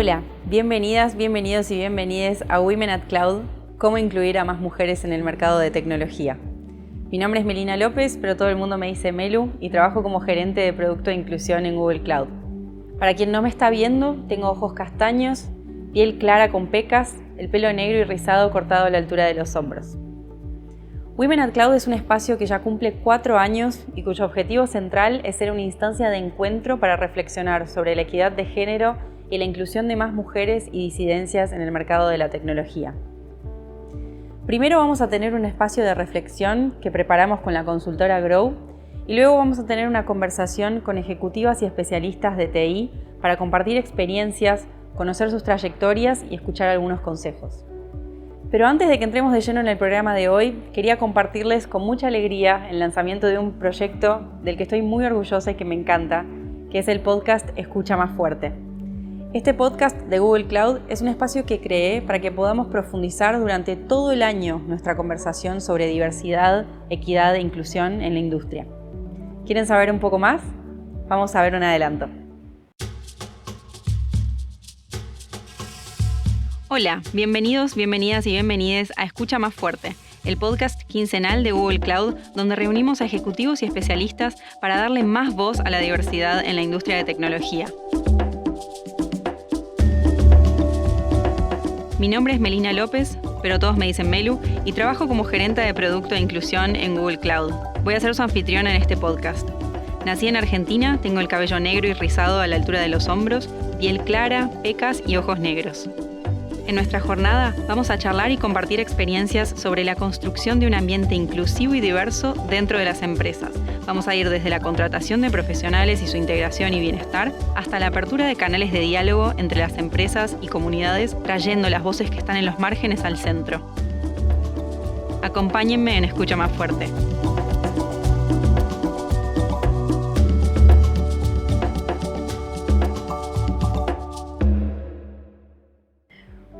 Hola, bienvenidas, bienvenidos y bienvenides a Women at Cloud, cómo incluir a más mujeres en el mercado de tecnología. Mi nombre es Melina López, pero todo el mundo me dice Melu y trabajo como gerente de producto de inclusión en Google Cloud. Para quien no me está viendo, tengo ojos castaños, piel clara con pecas, el pelo negro y rizado cortado a la altura de los hombros. Women at Cloud es un espacio que ya cumple 4 años y cuyo objetivo central es ser una instancia de encuentro para reflexionar sobre la equidad de género y la inclusión de más mujeres y disidencias en el mercado de la tecnología. Primero vamos a tener un espacio de reflexión que preparamos con la consultora Grow y luego vamos a tener una conversación con ejecutivas y especialistas de TI para compartir experiencias, conocer sus trayectorias y escuchar algunos consejos. Pero antes de que entremos de lleno en el programa de hoy, quería compartirles con mucha alegría el lanzamiento de un proyecto del que estoy muy orgullosa y que me encanta, que es el podcast Escucha Más Fuerte. Este podcast de Google Cloud es un espacio que creé para que podamos profundizar durante todo el año nuestra conversación sobre diversidad, equidad e inclusión en la industria. ¿Quieren saber un poco más? Vamos a ver un adelanto. Hola, bienvenidos, bienvenidas y bienvenides a Escucha Más Fuerte, el podcast quincenal de Google Cloud, donde reunimos a ejecutivos y especialistas para darle más voz a la diversidad en la industria de tecnología. Mi nombre es Melina López, pero todos me dicen Melu, y trabajo como gerente de producto de inclusión en Google Cloud. Voy a ser su anfitriona en este podcast. Nací en Argentina, tengo el cabello negro y rizado a la altura de los hombros, piel clara, pecas y ojos negros. En nuestra jornada vamos a charlar y compartir experiencias sobre la construcción de un ambiente inclusivo y diverso dentro de las empresas. Vamos a ir desde la contratación de profesionales y su integración y bienestar, hasta la apertura de canales de diálogo entre las empresas y comunidades, trayendo las voces que están en los márgenes al centro. Acompáñenme en Escucha Más Fuerte.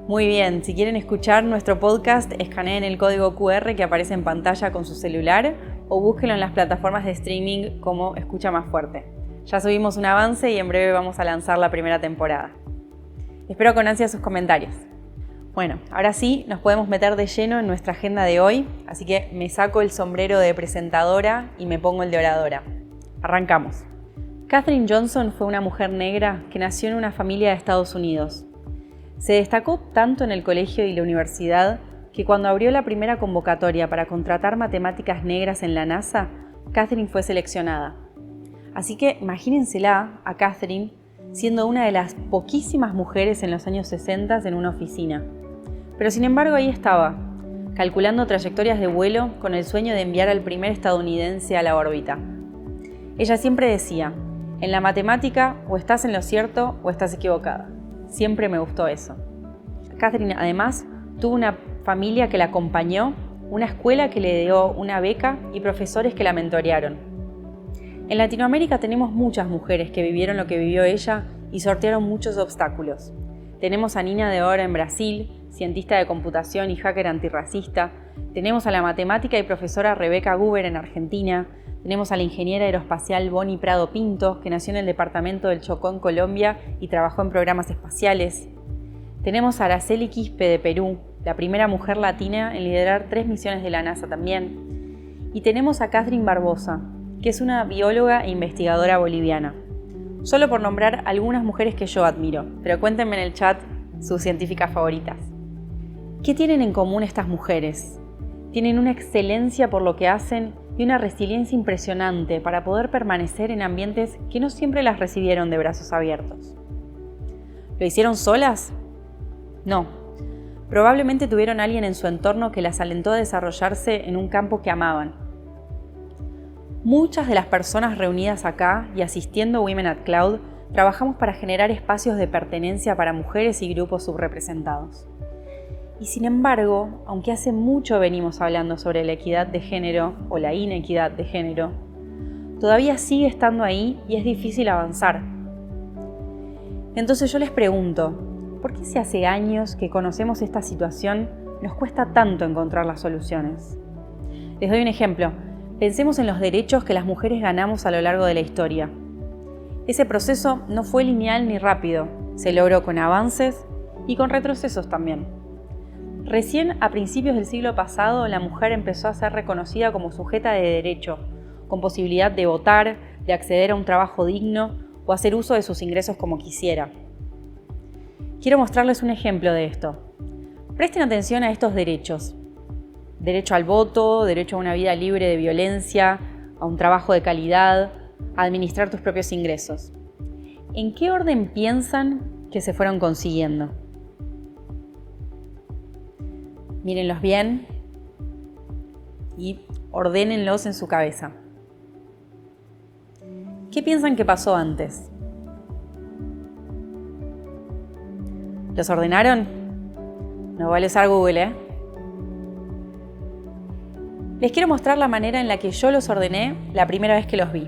Muy bien, si quieren escuchar nuestro podcast, escaneen el código QR que aparece en pantalla con su celular o búsquenlo en las plataformas de streaming como Escucha Más Fuerte. Ya subimos un avance y en breve vamos a lanzar la primera temporada. Espero con ansia sus comentarios. Bueno, ahora sí nos podemos meter de lleno en nuestra agenda de hoy, así que me saco el sombrero de presentadora y me pongo el de oradora. Arrancamos. Katherine Johnson fue una mujer negra que nació en una familia de Estados Unidos. Se destacó tanto en el colegio y la universidad que cuando abrió la primera convocatoria para contratar matemáticas negras en la NASA, Katherine fue seleccionada. Así que imagínensela a Katherine siendo una de las poquísimas mujeres en los años 60 en una oficina. Pero sin embargo ahí estaba, calculando trayectorias de vuelo con el sueño de enviar al primer estadounidense a la órbita. Ella siempre decía, en la matemática o estás en lo cierto o estás equivocada. Siempre me gustó eso. Katherine además tuvo una familia que la acompañó, una escuela que le dio una beca y profesores que la mentorearon. En Latinoamérica tenemos muchas mujeres que vivieron lo que vivió ella y sortearon muchos obstáculos. Tenemos a Nina de Ora en Brasil, cientista de computación y hacker antirracista. Tenemos a la matemática y profesora Rebeca Guber en Argentina. Tenemos a la ingeniera aeroespacial Bonnie Prado Pinto, que nació en el departamento del Chocó en Colombia y trabajó en programas espaciales. Tenemos a Araceli Quispe de Perú, la primera mujer latina en liderar 3 misiones de la NASA también. Y tenemos a Catherine Barbosa, que es una bióloga e investigadora boliviana. Solo por nombrar algunas mujeres que yo admiro, pero cuéntenme en el chat sus científicas favoritas. ¿Qué tienen en común estas mujeres? Tienen una excelencia por lo que hacen y una resiliencia impresionante para poder permanecer en ambientes que no siempre las recibieron de brazos abiertos. ¿Lo hicieron solas? No. Probablemente tuvieron a alguien en su entorno que las alentó a desarrollarse en un campo que amaban. Muchas de las personas reunidas acá y asistiendo a Women at Cloud trabajamos para generar espacios de pertenencia para mujeres y grupos subrepresentados. Y sin embargo, aunque hace mucho venimos hablando sobre la equidad de género o la inequidad de género, todavía sigue estando ahí y es difícil avanzar. Entonces yo les pregunto, ¿por qué si hace años que conocemos esta situación nos cuesta tanto encontrar las soluciones? Les doy un ejemplo. Pensemos en los derechos que las mujeres ganamos a lo largo de la historia. Ese proceso no fue lineal ni rápido, Se logró con avances y con retrocesos también. Recién a principios del siglo pasado, la mujer empezó a ser reconocida como sujeta de derecho, con posibilidad de votar, de acceder a un trabajo digno o hacer uso de sus ingresos como quisiera. Quiero mostrarles un ejemplo de esto. Presten atención a estos derechos. Derecho al voto, derecho a una vida libre de violencia, a un trabajo de calidad, a administrar tus propios ingresos. ¿En qué orden piensan que se fueron consiguiendo? Mírenlos bien y ordénenlos en su cabeza. ¿Qué piensan que pasó antes? ¿Los ordenaron? No vale usar Google, ¿eh? Les quiero mostrar la manera en la que yo los ordené la primera vez que los vi.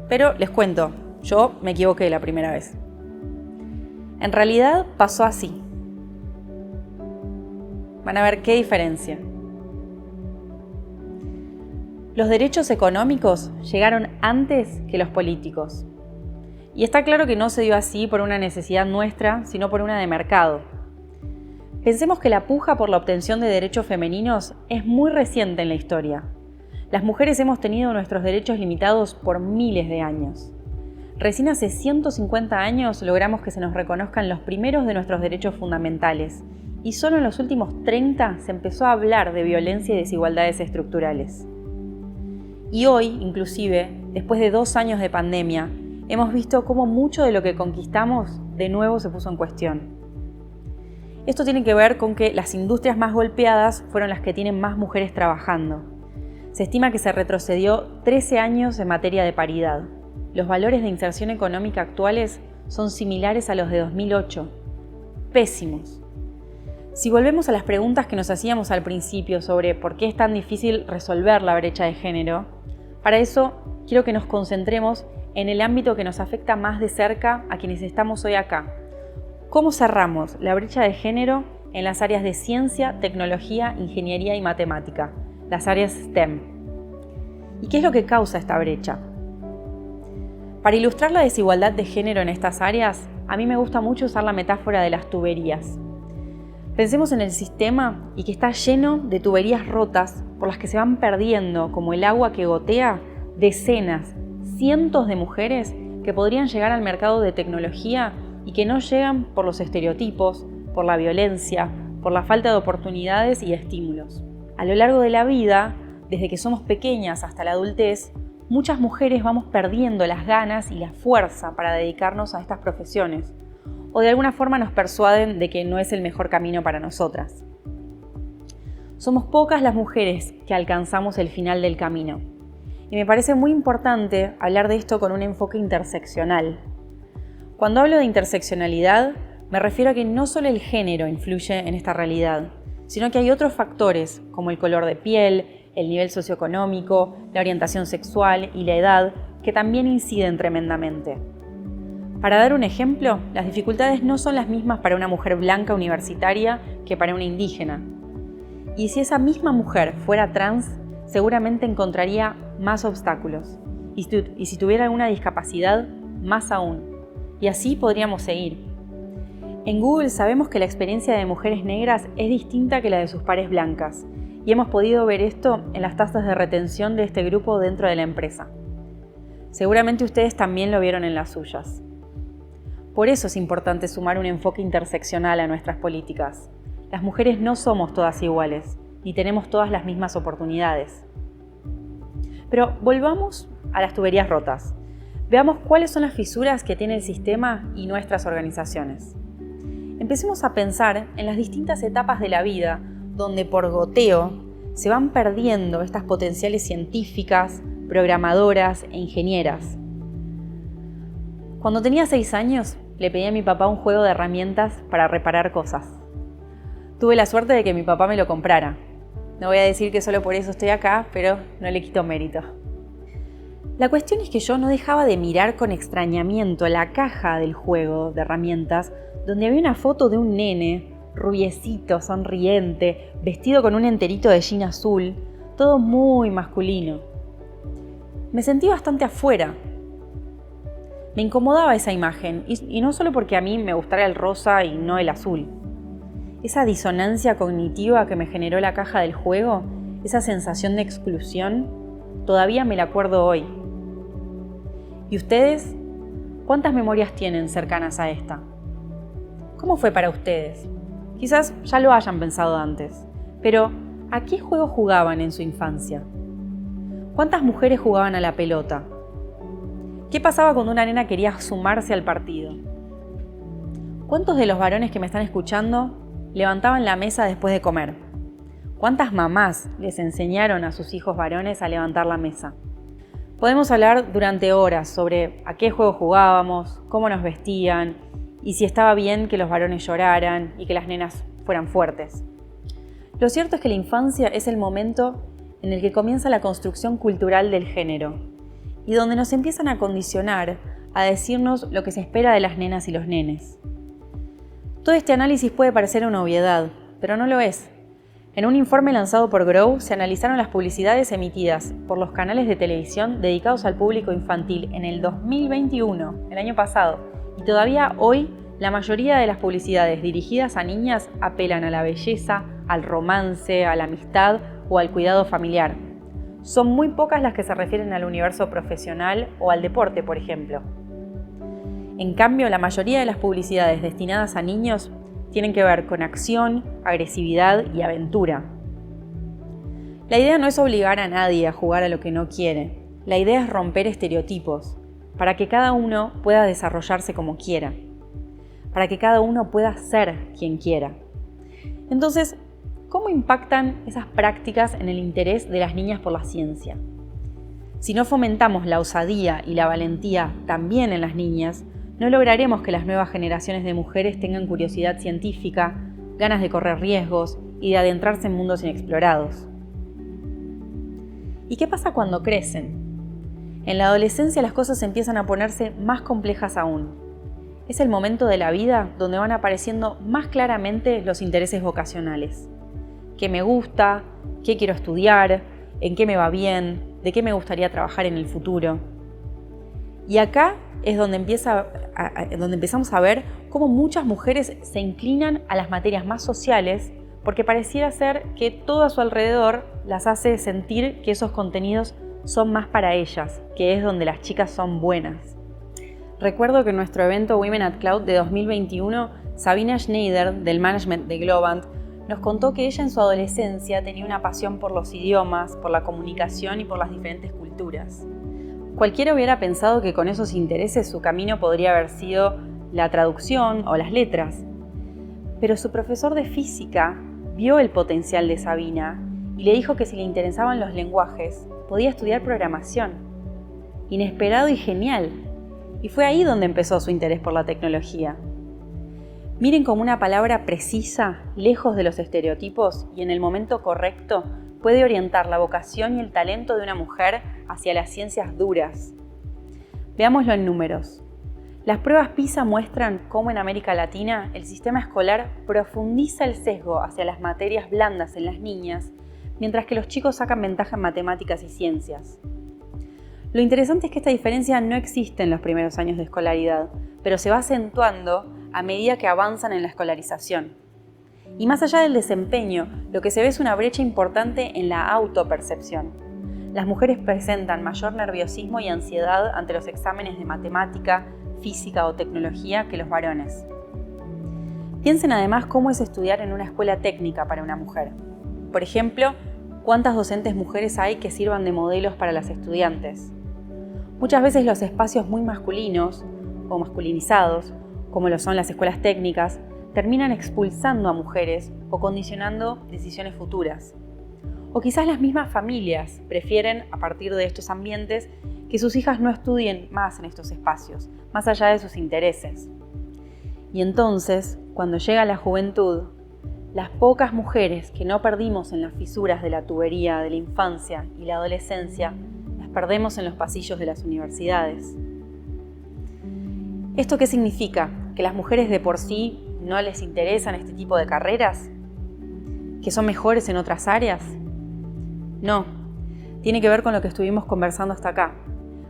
Pero les cuento, yo me equivoqué la primera vez. En realidad pasó así. Van a ver qué diferencia. Los derechos económicos llegaron antes que los políticos. Y está claro que no se dio así por una necesidad nuestra, sino por una de mercado. Pensemos que la puja por la obtención de derechos femeninos es muy reciente en la historia. Las mujeres hemos tenido nuestros derechos limitados por miles de años. Recién hace 150 años logramos que se nos reconozcan los primeros de nuestros derechos fundamentales, y solo en los últimos 30 se empezó a hablar de violencia y desigualdades estructurales. Y hoy, inclusive, después de 2 años de pandemia, hemos visto cómo mucho de lo que conquistamos de nuevo se puso en cuestión. Esto tiene que ver con que las industrias más golpeadas fueron las que tienen más mujeres trabajando. Se estima que se retrocedió 13 años en materia de paridad. Los valores de inserción económica actuales son similares a los de 2008. Pésimos. Si volvemos a las preguntas que nos hacíamos al principio sobre por qué es tan difícil resolver la brecha de género, para eso quiero que nos concentremos en el ámbito que nos afecta más de cerca a quienes estamos hoy acá. ¿Cómo cerramos la brecha de género en las áreas de ciencia, tecnología, ingeniería y matemática, las áreas STEM? ¿Y qué es lo que causa esta brecha? Para ilustrar la desigualdad de género en estas áreas, a mí me gusta mucho usar la metáfora de las tuberías. Pensemos en el sistema y que está lleno de tuberías rotas por las que se van perdiendo, como el agua que gotea, decenas, cientos de mujeres que podrían llegar al mercado de tecnología y que no llegan por los estereotipos, por la violencia, por la falta de oportunidades y estímulos. A lo largo de la vida, desde que somos pequeñas hasta la adultez, muchas mujeres vamos perdiendo las ganas y la fuerza para dedicarnos a estas profesiones, o de alguna forma nos persuaden de que no es el mejor camino para nosotras. Somos pocas las mujeres que alcanzamos el final del camino, y me parece muy importante hablar de esto con un enfoque interseccional. Cuando hablo de interseccionalidad, me refiero a que no solo el género influye en esta realidad, sino que hay otros factores como el color de piel, el nivel socioeconómico, la orientación sexual y la edad que también inciden tremendamente. Para dar un ejemplo, las dificultades no son las mismas para una mujer blanca universitaria que para una indígena. Y si esa misma mujer fuera trans, seguramente encontraría más obstáculos. Y si tuviera alguna discapacidad, más aún. Y así podríamos seguir. En Google sabemos que la experiencia de mujeres negras es distinta que la de sus pares blancas, y hemos podido ver esto en las tasas de retención de este grupo dentro de la empresa. Seguramente ustedes también lo vieron en las suyas. Por eso es importante sumar un enfoque interseccional a nuestras políticas. Las mujeres no somos todas iguales, ni tenemos todas las mismas oportunidades. Pero volvamos a las tuberías rotas. Veamos cuáles son las fisuras que tiene el sistema y nuestras organizaciones. Empecemos a pensar en las distintas etapas de la vida donde por goteo se van perdiendo estas potenciales científicas, programadoras e ingenieras. Cuando tenía 6 años, le pedí a mi papá un juego de herramientas para reparar cosas. Tuve la suerte de que mi papá me lo comprara. No voy a decir que solo por eso estoy acá, pero no le quito mérito. La cuestión es que yo no dejaba de mirar con extrañamiento la caja del juego de herramientas donde había una foto de un nene, rubiecito, sonriente, vestido con un enterito de jean azul, todo muy masculino. Me sentí bastante afuera. Me incomodaba esa imagen, y no solo porque a mí me gustara el rosa y no el azul. Esa disonancia cognitiva que me generó la caja del juego, esa sensación de exclusión, todavía me la acuerdo hoy. ¿Y ustedes? ¿Cuántas memorias tienen cercanas a esta? ¿Cómo fue para ustedes? Quizás ya lo hayan pensado antes, pero ¿a qué juego jugaban en su infancia? ¿Cuántas mujeres jugaban a la pelota? ¿Qué pasaba cuando una nena quería sumarse al partido? ¿Cuántos de los varones que me están escuchando levantaban la mesa después de comer? ¿Cuántas mamás les enseñaron a sus hijos varones a levantar la mesa? Podemos hablar durante horas sobre a qué juego jugábamos, cómo nos vestían y si estaba bien que los varones lloraran y que las nenas fueran fuertes. Lo cierto es que la infancia es el momento en el que comienza la construcción cultural del género y donde nos empiezan a condicionar, a decirnos lo que se espera de las nenas y los nenes. Todo este análisis puede parecer una obviedad, pero no lo es. En un informe lanzado por Grow se analizaron las publicidades emitidas por los canales de televisión dedicados al público infantil en el 2021, el año pasado, y todavía hoy la mayoría de las publicidades dirigidas a niñas apelan a la belleza, al romance, a la amistad o al cuidado familiar. Son muy pocas las que se refieren al universo profesional o al deporte, por ejemplo. En cambio, la mayoría de las publicidades destinadas a niños tienen que ver con acción, agresividad y aventura. La idea no es obligar a nadie a jugar a lo que no quiere. La idea es romper estereotipos, para que cada uno pueda desarrollarse como quiera, para que cada uno pueda ser quien quiera. Entonces, ¿cómo impactan esas prácticas en el interés de las niñas por la ciencia? Si no fomentamos la osadía y la valentía también en las niñas, no lograremos que las nuevas generaciones de mujeres tengan curiosidad científica, ganas de correr riesgos y de adentrarse en mundos inexplorados. ¿Y qué pasa cuando crecen? En la adolescencia las cosas empiezan a ponerse más complejas aún. Es el momento de la vida donde van apareciendo más claramente los intereses vocacionales. ¿Qué me gusta? ¿Qué quiero estudiar? ¿En qué me va bien? ¿De qué me gustaría trabajar en el futuro? Y acá es donde empezamos a ver cómo muchas mujeres se inclinan a las materias más sociales porque pareciera ser que todo a su alrededor las hace sentir que esos contenidos son más para ellas, que es donde las chicas son buenas. Recuerdo que en nuestro evento Women at Cloud de 2021, Sabina Schneider, del management de Globant, nos contó que ella en su adolescencia tenía una pasión por los idiomas, por la comunicación y por las diferentes culturas. Cualquiera hubiera pensado que con esos intereses su camino podría haber sido la traducción o las letras. Pero su profesor de física vio el potencial de Sabina y le dijo que si le interesaban los lenguajes, podía estudiar programación. Inesperado y genial. Y fue ahí donde empezó su interés por la tecnología. Miren cómo una palabra precisa, lejos de los estereotipos y en el momento correcto, puede orientar la vocación y el talento de una mujer hacia las ciencias duras. Veámoslo en números. Las pruebas PISA muestran cómo en América Latina el sistema escolar profundiza el sesgo hacia las materias blandas en las niñas, mientras que los chicos sacan ventaja en matemáticas y ciencias. Lo interesante es que esta diferencia no existe en los primeros años de escolaridad, pero se va acentuando a medida que avanzan en la escolarización. Y más allá del desempeño, lo que se ve es una brecha importante en la autopercepción. Las mujeres presentan mayor nerviosismo y ansiedad ante los exámenes de matemática, física o tecnología que los varones. Piensen además cómo es estudiar en una escuela técnica para una mujer. Por ejemplo, ¿cuántas docentes mujeres hay que sirvan de modelos para las estudiantes? Muchas veces los espacios muy masculinos o masculinizados, como lo son las escuelas técnicas, terminan expulsando a mujeres o condicionando decisiones futuras. O quizás las mismas familias prefieren, a partir de estos ambientes, que sus hijas no estudien más en estos espacios, más allá de sus intereses. Y entonces, cuando llega la juventud, las pocas mujeres que no perdimos en las fisuras de la tubería de la infancia y la adolescencia, las perdemos en los pasillos de las universidades. ¿Esto qué significa? ¿Que las mujeres de por sí no les interesan este tipo de carreras? ¿Que son mejores en otras áreas? No, tiene que ver con lo que estuvimos conversando hasta acá.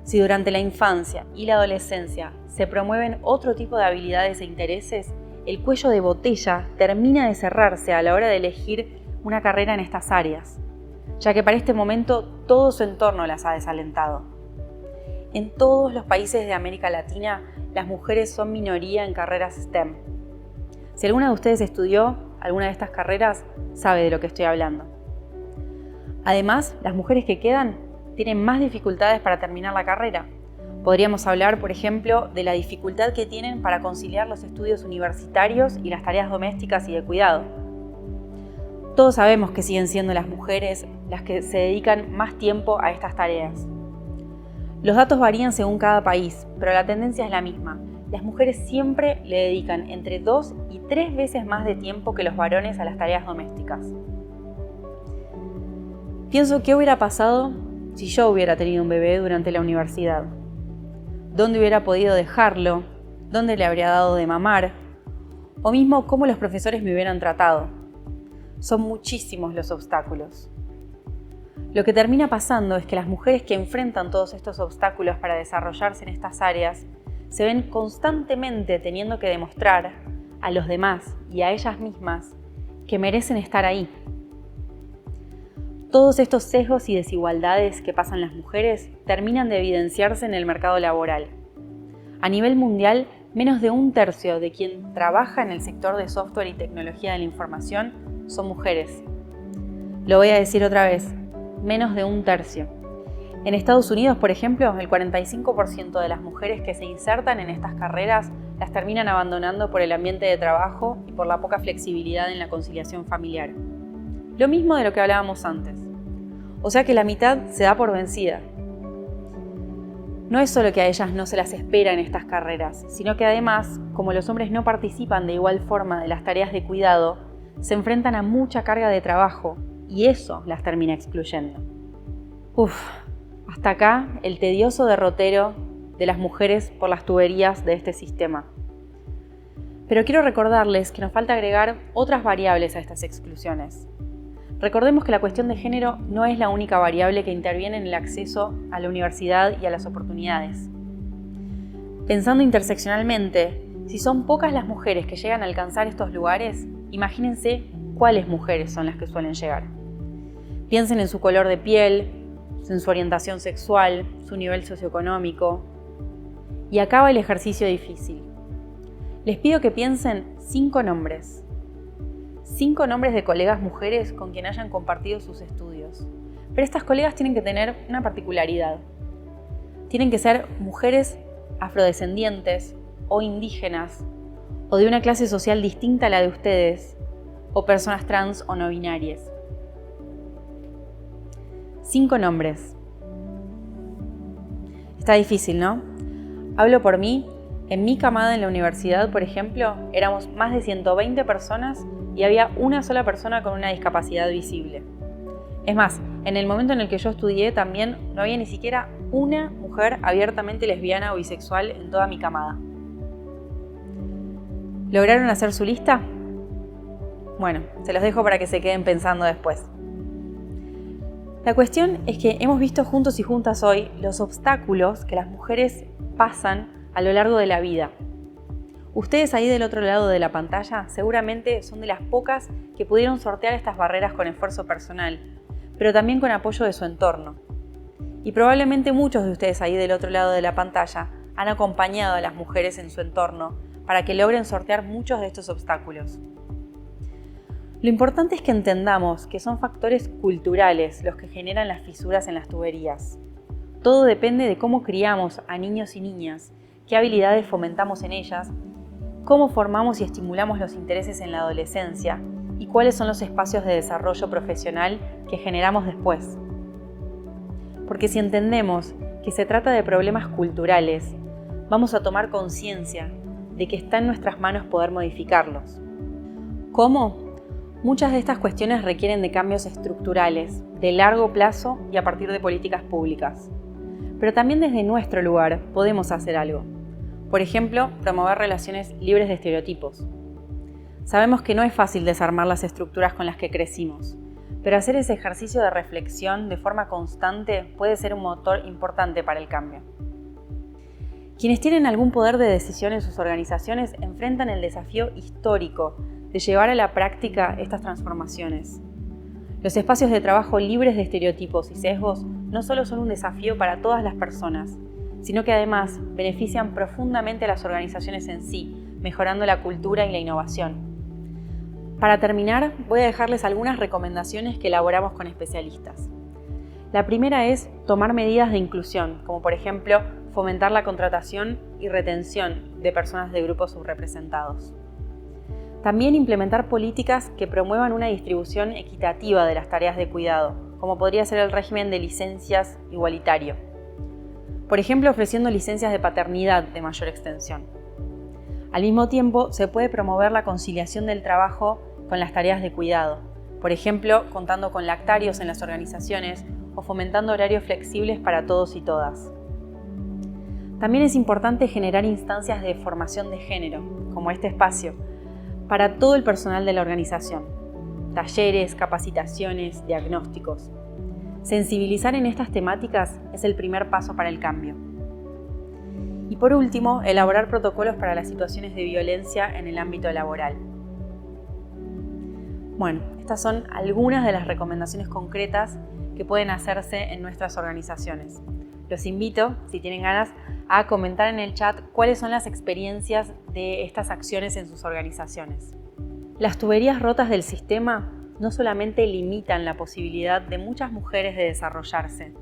Si durante la infancia y la adolescencia se promueven otro tipo de habilidades e intereses, el cuello de botella termina de cerrarse a la hora de elegir una carrera en estas áreas, ya que para este momento todo su entorno las ha desalentado. En todos los países de América Latina, las mujeres son minoría en carreras STEM. Si alguna de ustedes estudió alguna de estas carreras, sabe de lo que estoy hablando. Además, las mujeres que quedan tienen más dificultades para terminar la carrera. Podríamos hablar, por ejemplo, de la dificultad que tienen para conciliar los estudios universitarios y las tareas domésticas y de cuidado. Todos sabemos que siguen siendo las mujeres las que se dedican más tiempo a estas tareas. Los datos varían según cada país, pero la tendencia es la misma. Las mujeres siempre le dedican entre 2 y 3 veces más de tiempo que los varones a las tareas domésticas. Pienso qué hubiera pasado si yo hubiera tenido un bebé durante la universidad. ¿Dónde hubiera podido dejarlo? ¿Dónde le habría dado de mamar? O mismo cómo los profesores me hubieran tratado. Son muchísimos los obstáculos. Lo que termina pasando es que las mujeres que enfrentan todos estos obstáculos para desarrollarse en estas áreas se ven constantemente teniendo que demostrar a los demás y a ellas mismas que merecen estar ahí. Todos estos sesgos y desigualdades que pasan las mujeres terminan de evidenciarse en el mercado laboral. A nivel mundial, menos de 1/3 de quien trabaja en el sector de software y tecnología de la información son mujeres. Lo voy a decir otra vez, menos de 1/3. En Estados Unidos, por ejemplo, el 45% de las mujeres que se insertan en estas carreras las terminan abandonando por el ambiente de trabajo y por la poca flexibilidad en la conciliación familiar. Lo mismo de lo que hablábamos antes. O sea que la mitad se da por vencida. No es solo que a ellas no se las espera en estas carreras, sino que además, como los hombres no participan de igual forma de las tareas de cuidado, se enfrentan a mucha carga de trabajo y eso las termina excluyendo. Hasta acá el tedioso derrotero de las mujeres por las tuberías de este sistema. Pero quiero recordarles que nos falta agregar otras variables a estas exclusiones. Recordemos que la cuestión de género no es la única variable que interviene en el acceso a la universidad y a las oportunidades. Pensando interseccionalmente, si son pocas las mujeres que llegan a alcanzar estos lugares, imagínense cuáles mujeres son las que suelen llegar. Piensen en su color de piel, en su orientación sexual, su nivel socioeconómico. Y acaba el ejercicio difícil. Les pido que piensen 5 nombres. 5 nombres de colegas mujeres con quien hayan compartido sus estudios. Pero estas colegas tienen que tener una particularidad. Tienen que ser mujeres afrodescendientes o indígenas, o de una clase social distinta a la de ustedes, o personas trans o no binarias. 5 nombres. Está difícil, ¿no? Hablo por mí. En mi camada en la universidad, por ejemplo, éramos más de 120 personas y había una sola persona con una discapacidad visible. Es más, en el momento en el que yo estudié también no había ni siquiera una mujer abiertamente lesbiana o bisexual en toda mi camada. ¿Lograron hacer su lista? Bueno, se los dejo para que se queden pensando después. La cuestión es que hemos visto juntos y juntas hoy los obstáculos que las mujeres pasan a lo largo de la vida. Ustedes ahí del otro lado de la pantalla seguramente son de las pocas que pudieron sortear estas barreras con esfuerzo personal, pero también con apoyo de su entorno. Y probablemente muchos de ustedes ahí del otro lado de la pantalla han acompañado a las mujeres en su entorno para que logren sortear muchos de estos obstáculos. Lo importante es que entendamos que son factores culturales los que generan las fisuras en las tuberías. Todo depende de cómo criamos a niños y niñas, qué habilidades fomentamos en ellas, cómo formamos y estimulamos los intereses en la adolescencia y cuáles son los espacios de desarrollo profesional que generamos después. Porque si entendemos que se trata de problemas culturales, vamos a tomar conciencia de que está en nuestras manos poder modificarlos. ¿Cómo? Muchas de estas cuestiones requieren de cambios estructurales, de largo plazo y a partir de políticas públicas. Pero también desde nuestro lugar podemos hacer algo. Por ejemplo, promover relaciones libres de estereotipos. Sabemos que no es fácil desarmar las estructuras con las que crecimos, pero hacer ese ejercicio de reflexión de forma constante puede ser un motor importante para el cambio. Quienes tienen algún poder de decisión en sus organizaciones enfrentan el desafío histórico de llevar a la práctica estas transformaciones. Los espacios de trabajo libres de estereotipos y sesgos no solo son un desafío para todas las personas, sino que además benefician profundamente a las organizaciones en sí, mejorando la cultura y la innovación. Para terminar, voy a dejarles algunas recomendaciones que elaboramos con especialistas. La primera es tomar medidas de inclusión, como por ejemplo fomentar la contratación y retención de personas de grupos subrepresentados. También implementar políticas que promuevan una distribución equitativa de las tareas de cuidado, como podría ser el régimen de licencias igualitario. Por ejemplo, ofreciendo licencias de paternidad de mayor extensión. Al mismo tiempo, se puede promover la conciliación del trabajo con las tareas de cuidado, por ejemplo, contando con lactarios en las organizaciones o fomentando horarios flexibles para todos y todas. También es importante generar instancias de formación de género, como este espacio, para todo el personal de la organización, talleres, capacitaciones, diagnósticos. Sensibilizar en estas temáticas es el primer paso para el cambio. Y por último, elaborar protocolos para las situaciones de violencia en el ámbito laboral. Bueno, estas son algunas de las recomendaciones concretas que pueden hacerse en nuestras organizaciones. Los invito, si tienen ganas, a comentar en el chat cuáles son las experiencias de estas acciones en sus organizaciones. Las tuberías rotas del sistema no solamente limitan la posibilidad de muchas mujeres de desarrollarse,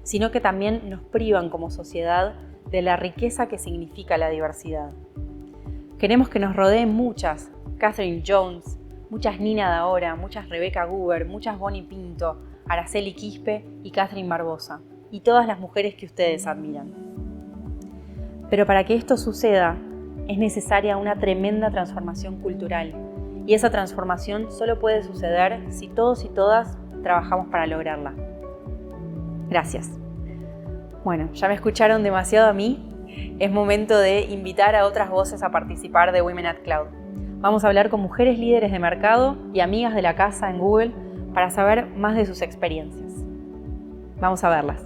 sino que también nos privan como sociedad de la riqueza que significa la diversidad. Queremos que nos rodeen muchas Catherine Jones, muchas Nina Daora, muchas Rebeca Guber, muchas Bonnie Pinto, Araceli Quispe y Catherine Barbosa, y todas las mujeres que ustedes admiran. Pero para que esto suceda, es necesaria una tremenda transformación cultural, y esa transformación solo puede suceder si todos y todas trabajamos para lograrla. Gracias. Bueno, ya me escucharon demasiado a mí, es momento de invitar a otras voces a participar de Women at Cloud. Vamos a hablar con mujeres líderes de mercado y amigas de la casa en Google para saber más de sus experiencias. Vamos a verlas.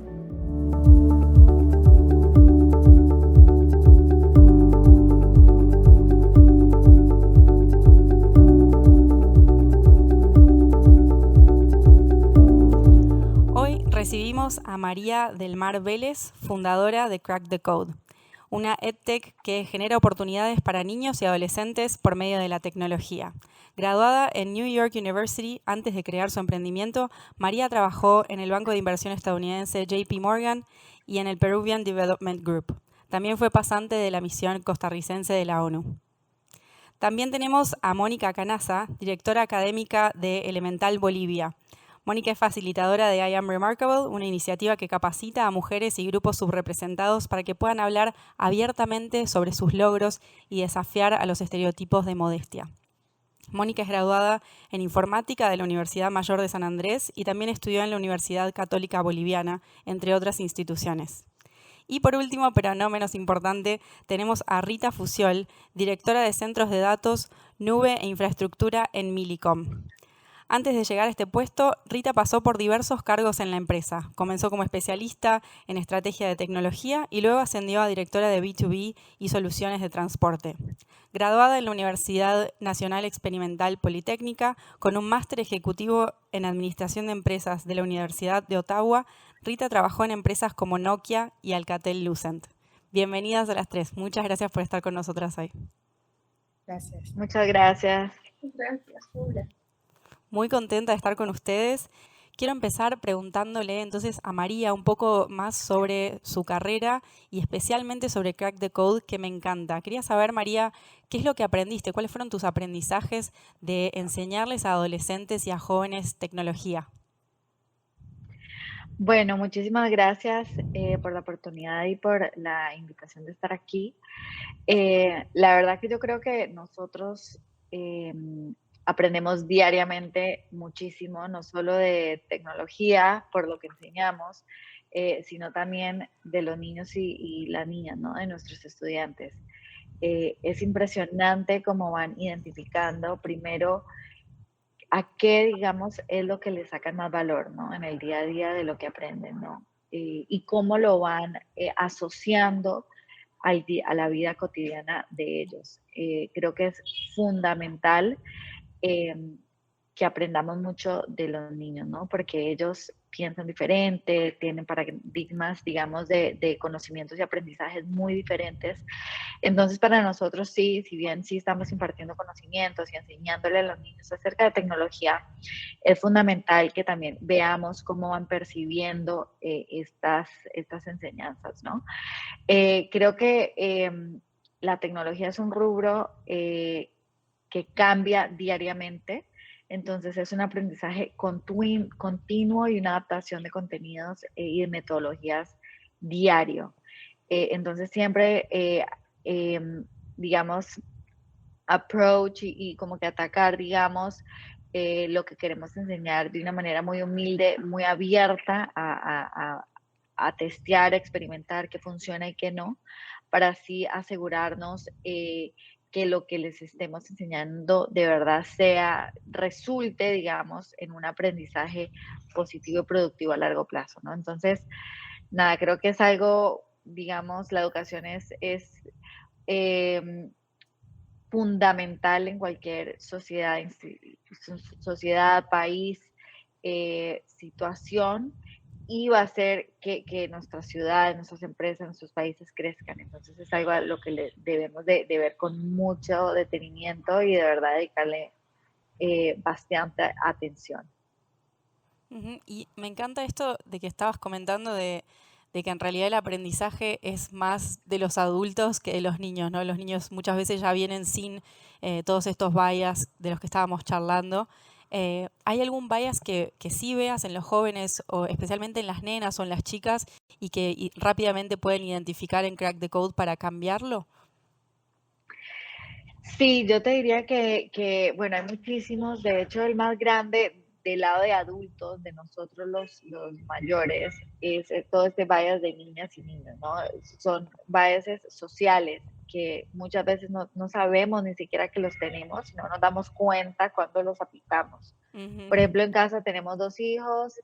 Hoy recibimos a María del Mar Vélez, fundadora de Crack the Code, una EdTech que genera oportunidades para niños y adolescentes por medio de la tecnología. Graduada en New York University antes de crear su emprendimiento, María trabajó en el banco de inversión estadounidense JP Morgan y en el Peruvian Development Group. También fue pasante de la misión costarricense de la ONU. También tenemos a Mónica Canaza, directora académica de Elemental Bolivia. Mónica es facilitadora de I Am Remarkable, una iniciativa que capacita a mujeres y grupos subrepresentados para que puedan hablar abiertamente sobre sus logros y desafiar a los estereotipos de modestia. Mónica es graduada en Informática de la Universidad Mayor de San Andrés y también estudió en la Universidad Católica Boliviana, entre otras instituciones. Y por último, pero no menos importante, tenemos a Rita Fusiol, directora de Centros de Datos, Nube e Infraestructura en Millicom. Antes de llegar a este puesto, Rita pasó por diversos cargos en la empresa. Comenzó como especialista en estrategia de tecnología y luego ascendió a directora de B2B y soluciones de transporte. Graduada en la Universidad Nacional Experimental Politécnica, con un máster ejecutivo en Administración de Empresas de la Universidad de Ottawa, Rita trabajó en empresas como Nokia y Alcatel-Lucent. Bienvenidas a las tres. Muchas gracias por estar con nosotras hoy. Gracias. Muchas gracias. Gracias, Paula. Muy contenta de estar con ustedes. Quiero empezar preguntándole entonces a María un poco más sobre su carrera y especialmente sobre Crack the Code, que me encanta. Quería saber, María, ¿qué es lo que aprendiste? ¿Cuáles fueron tus aprendizajes de enseñarles a adolescentes y a jóvenes tecnología? Bueno, muchísimas gracias por la oportunidad y por la invitación de estar aquí. La verdad que yo creo que nosotros aprendemos diariamente muchísimo, no solo de tecnología, por lo que enseñamos, sino también de los niños y las niñas, ¿no? De nuestros estudiantes. Es impresionante cómo van identificando primero a qué, digamos, es lo que le sacan más valor, ¿no? En el día a día de lo que aprenden, ¿no? Y cómo lo van asociando a la vida cotidiana de ellos. Creo que es fundamental em, que aprendamos mucho de los niños, ¿no? Porque ellos piensan diferente, tienen paradigmas, digamos, de conocimientos y aprendizajes muy diferentes. Entonces, para nosotros sí, si bien sí estamos impartiendo conocimientos y enseñándole a los niños acerca de tecnología, es fundamental que también veamos cómo van percibiendo estas enseñanzas, ¿no? Creo que la tecnología es un rubro que cambia diariamente, entonces es un aprendizaje continuo y una adaptación de contenidos y de metodologías diario. Entonces siempre, digamos, approach y como que atacar, digamos, lo que queremos enseñar de una manera muy humilde, muy abierta a testear, a experimentar qué funciona y qué no, para así asegurarnos que lo que les estemos enseñando de verdad resulte, digamos, en un aprendizaje positivo y productivo a largo plazo, ¿no? Entonces, nada, creo que es algo, digamos, la educación es em, fundamental en cualquier sociedad, sociedad, país, situación, y va a hacer que nuestras ciudades, nuestras empresas, nuestros países crezcan. Entonces es algo a lo que debemos de ver con mucho detenimiento y de verdad dedicarle bastante atención. Ujú. Y me encanta esto de que estabas comentando de que en realidad el aprendizaje es más de los adultos que de los niños, ¿no? Los niños muchas veces ya vienen sin todos estos bias de los que estábamos charlando. ¿Hay algún bias que sí veas en los jóvenes, o especialmente en las nenas o en las chicas, y que rápidamente pueden identificar en Crack the Code para cambiarlo? Sí, yo te diría bueno, hay muchísimos, de hecho el más grande del lado de adultos, de nosotros los mayores, es todo este bias de niñas y niños, ¿no? Son biases sociales que muchas veces no sabemos ni siquiera que los tenemos, no nos damos cuenta cuando los aplicamos. Ujú. Por ejemplo, en casa tenemos dos hijos,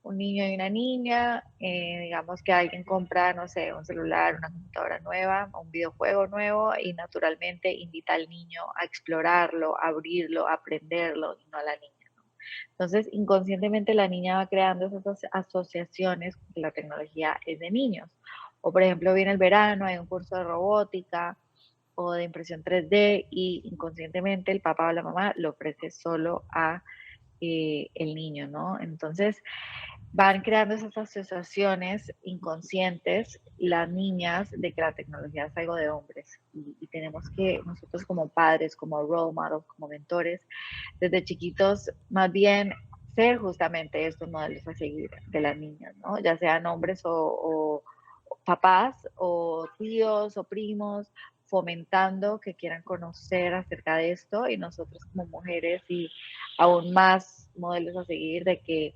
un niño y una niña, digamos que alguien compra, no sé, un celular, una computadora nueva, un videojuego nuevo y naturalmente invita al niño a explorarlo, a abrirlo, a aprenderlo y no a la niña, ¿no? Entonces, inconscientemente la niña va creando esas asociaciones con que la tecnología es de niños. O por ejemplo, viene el verano, hay un curso de robótica o de impresión 3D y inconscientemente el papá o la mamá lo ofrece solo a el niño, ¿no? Entonces, van creando esas asociaciones inconscientes las niñas de que la tecnología es algo de hombres y tenemos que nosotros como padres, como role models, como mentores, desde chiquitos más bien ser justamente estos modelos a seguir de las niñas, ¿no? Ya sean hombres o papás o tíos o primos, fomentando que quieran conocer acerca de esto y nosotros como mujeres y aún más modelos a seguir de que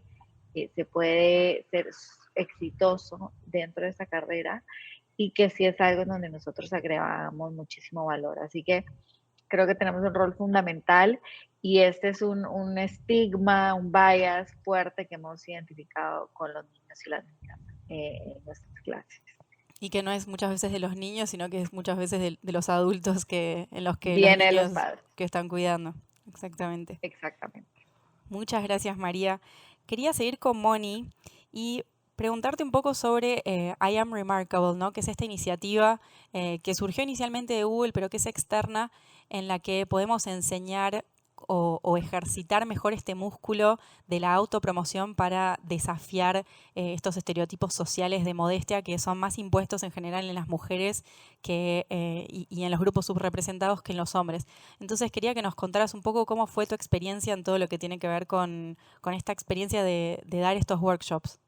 se puede ser exitoso dentro de esa carrera y que sí es algo en donde nosotros agregamos muchísimo valor. Así que creo que tenemos un rol fundamental y este es un estigma, un bias fuerte que hemos identificado con los niños y las niñas en nuestras clases. Y que no es muchas veces de los niños, sino que es muchas veces de los adultos en los que los Viene de los niños padres, que están cuidando. Exactamente. exactamente. Muchas gracias, María. Quería seguir con Moni y preguntarte un poco sobre I Am Remarkable, ¿no? Que es esta iniciativa que surgió inicialmente de Google, pero que es externa, en la que podemos enseñar o ejercitar mejor este músculo de la autopromoción para desafiar estos estereotipos sociales de modestia que son más impuestos en general en las mujeres y en los grupos subrepresentados que en los hombres. Entonces quería que nos contaras un poco cómo fue tu experiencia en todo lo que tiene que ver con esta experiencia de dar estos workshops.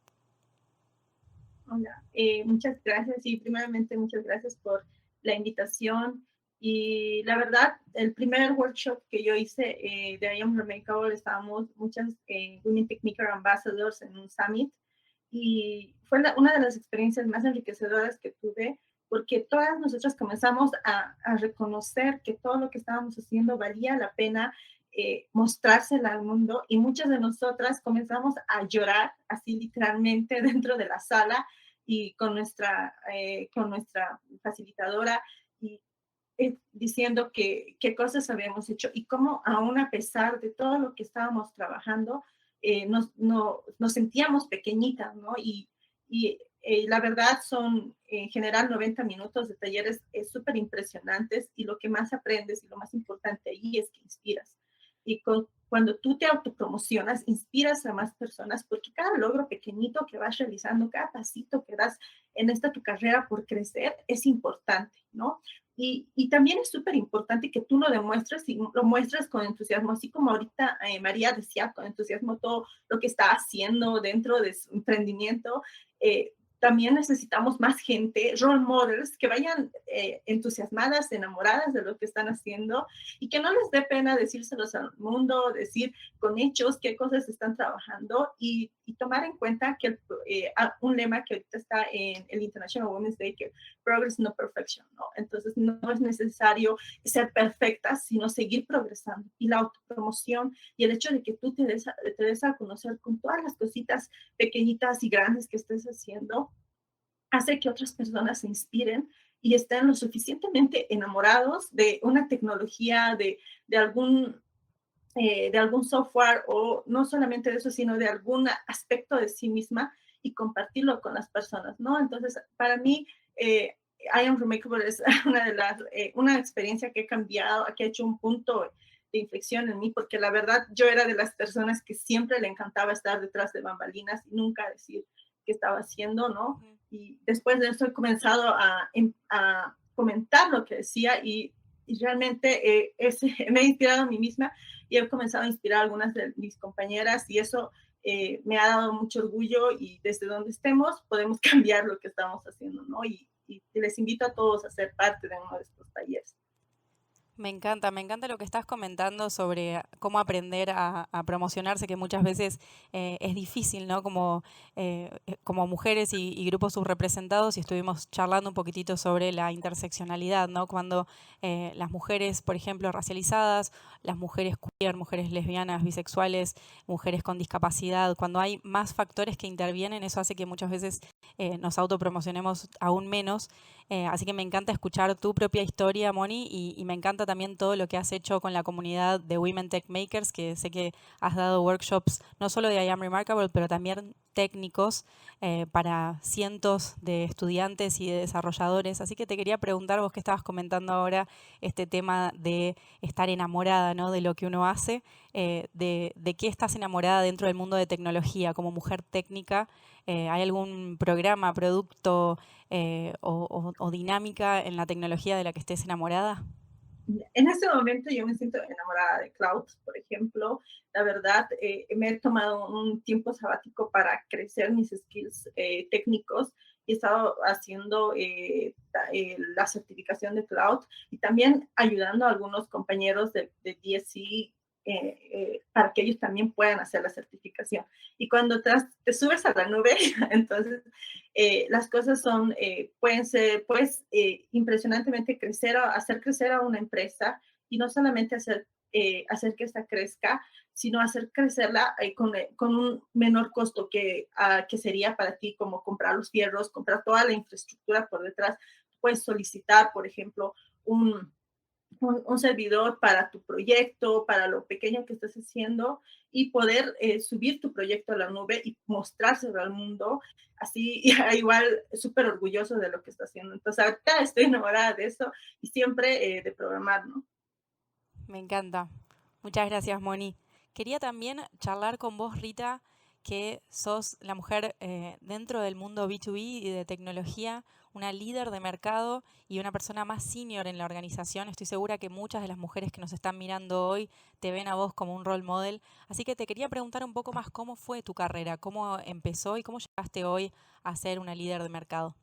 Hola, muchas gracias y primeramente muchas gracias por la invitación. Y la verdad, el primer workshop que yo hice de I Am Remarkable, estábamos muchas Women Technical Ambassadors en un summit y fue una de las experiencias más enriquecedoras que tuve porque todas nosotras comenzamos a reconocer que todo lo que estábamos haciendo valía la pena mostrársela al mundo y muchas de nosotras comenzamos a llorar así literalmente dentro de la sala y con nuestra facilitadora y diciendo qué cosas habíamos hecho y cómo aún a pesar de todo lo que estábamos trabajando, nos sentíamos pequeñitas, ¿no? Y la verdad son en general 90 minutos de talleres súper impresionantes y lo que más aprendes y lo más importante ahí es que inspiras. Cuando tú te autopromocionas, inspiras a más personas porque cada logro pequeñito que vas realizando, cada pasito que das en esta tu carrera por crecer es importante, ¿no? Y también es súper importante que tú lo demuestres y lo muestres con entusiasmo, así como ahorita María decía, con entusiasmo todo lo que está haciendo dentro de su emprendimiento. También necesitamos más gente, role models, que vayan entusiasmadas, enamoradas de lo que están haciendo y que no les dé pena decírselos al mundo, decir con hechos qué cosas están trabajando y tomar en cuenta que un lema que ahorita está en el International Women's Day, que progress no perfection, ¿no? Entonces no es necesario ser perfecta, sino seguir progresando. Y la autopromoción y el hecho de que tú te des a conocer con todas las cositas pequeñitas y grandes que estés haciendo, hace que otras personas se inspiren y estén lo suficientemente enamorados de una tecnología, de algún software o no solamente de eso, sino de algún aspecto de sí misma y compartirlo con las personas, ¿no? Entonces, para mí, I Am Remarkable es una experiencia que he cambiado, que ha hecho un punto de inflexión en mí, porque la verdad yo era de las personas que siempre le encantaba estar detrás de bambalinas y nunca decir qué estaba haciendo, ¿no? Y después de eso he comenzado a comentar lo que decía y realmente me he inspirado a mí misma y he comenzado a inspirar a algunas de mis compañeras y eso me ha dado mucho orgullo y desde donde estemos podemos cambiar lo que estamos haciendo, ¿no? Y les invito a todos a ser parte de uno de estos talleres. Me encanta lo que estás comentando sobre cómo aprender a promocionarse, que muchas veces es difícil, ¿no? Como mujeres y grupos subrepresentados, y estuvimos charlando un poquitito sobre la interseccionalidad, ¿no? Cuando las mujeres, por ejemplo, racializadas, las mujeres queer, mujeres lesbianas, bisexuales, mujeres con discapacidad, cuando hay más factores que intervienen, eso hace que muchas veces nos autopromocionemos aún menos. Así que me encanta escuchar tu propia historia, Moni, y me encanta también todo lo que has hecho con la comunidad de Women Tech Makers, que sé que has dado workshops no solo de I Am Remarkable, pero también técnicos para cientos de estudiantes y de desarrolladores. Así que te quería preguntar, vos que estabas comentando ahora este tema de estar enamorada, ¿no? De lo que uno hace, de qué estás enamorada dentro del mundo de tecnología como mujer técnica. ¿Hay algún programa, producto o dinámica en la tecnología de la que estés enamorada? En este momento yo me siento enamorada de cloud, por ejemplo. La verdad, me he tomado un tiempo sabático para crecer mis skills técnicos y he estado haciendo la certificación de cloud y también ayudando a algunos compañeros de DSC para que ellos también puedan hacer la certificación. Y cuando te subes a la nube, entonces las cosas pueden ser, pues, impresionantemente hacer crecer a una empresa y no solamente hacer que esta crezca, sino hacer crecerla con un menor costo que sería para ti como comprar los fierros, comprar toda la infraestructura por detrás. Puedes solicitar, por ejemplo, un servidor para tu proyecto, para lo pequeño que estás haciendo y poder subir tu proyecto a la nube y mostrárselo al mundo, así igual súper orgulloso de lo que está haciendo. Entonces ahorita estoy enamorada de eso y siempre de programar, ¿no? Me encanta. Muchas gracias, Moni. Quería también charlar con vos, Rita, que sos la mujer dentro del mundo B2B y de tecnología, una líder de mercado y una persona más senior en la organización. Estoy segura que muchas de las mujeres que nos están mirando hoy te ven a vos como un role model. Así que te quería preguntar un poco más cómo fue tu carrera, cómo empezó y cómo llegaste hoy a ser una líder de mercado.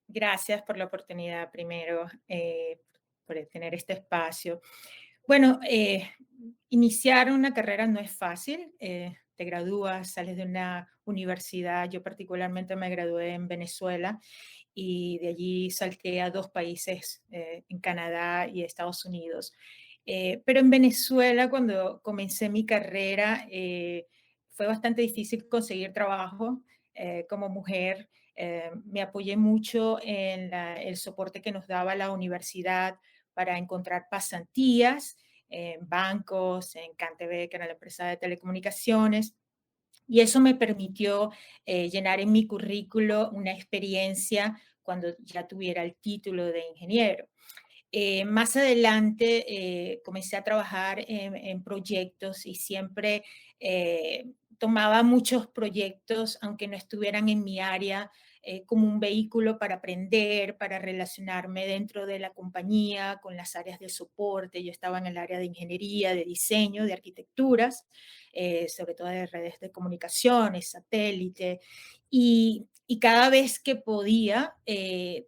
Gracias por la oportunidad primero, por tener este espacio. Bueno, iniciar una carrera no es fácil. Te gradúas, sales de una universidad. Yo particularmente me gradué en Venezuela y de allí salté a dos países, en Canadá y Estados Unidos. Pero en Venezuela, cuando comencé mi carrera, fue bastante difícil conseguir trabajo. como mujer. Me apoyé mucho en el soporte que nos daba la universidad para encontrar pasantías en bancos, en CanTV, que era la empresa de telecomunicaciones. Y eso me permitió llenar en mi currículo una experiencia cuando ya tuviera el título de ingeniero. Más adelante comencé a trabajar en proyectos y siempre tomaba muchos proyectos, aunque no estuvieran en mi área, como un vehículo para aprender, para relacionarme dentro de la compañía con las áreas de soporte. Yo estaba en el área de ingeniería, de diseño, de arquitecturas, sobre todo de redes de comunicaciones, satélite, y cada vez que podía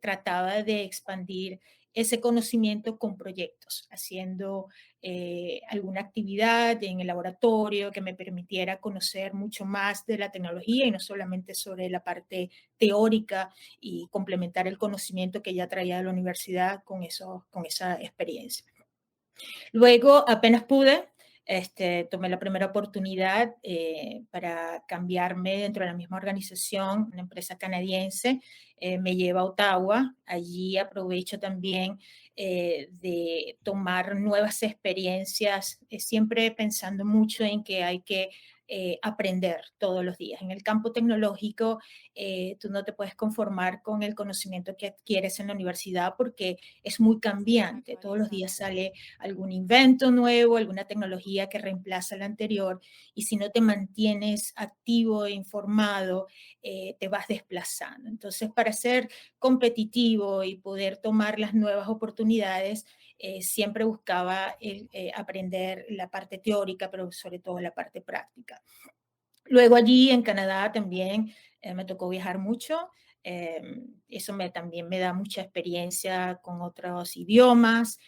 trataba de expandir ese conocimiento con proyectos, haciendo alguna actividad en el laboratorio que me permitiera conocer mucho más de la tecnología y no solamente sobre la parte teórica, y complementar el conocimiento que ya traía de la universidad con esa experiencia. Luego, apenas pude, tomé la primera oportunidad para cambiarme dentro de la misma organización, una empresa canadiense, me lleva a Ottawa. Allí aprovecho también de tomar nuevas experiencias, siempre pensando mucho en que hay que aprender todos los días. En el campo tecnológico, tú no te puedes conformar con el conocimiento que adquieres en la universidad porque es muy cambiante. Todos los días sale algún invento nuevo, alguna tecnología que reemplaza la anterior, y si no te mantienes activo e informado, te vas desplazando. Entonces, para ser competitivo y poder tomar las nuevas oportunidades, siempre buscaba aprender la parte teórica, pero sobre todo la parte práctica. Luego allí en Canadá también me tocó viajar mucho. Eso también me da mucha experiencia con otros idiomas.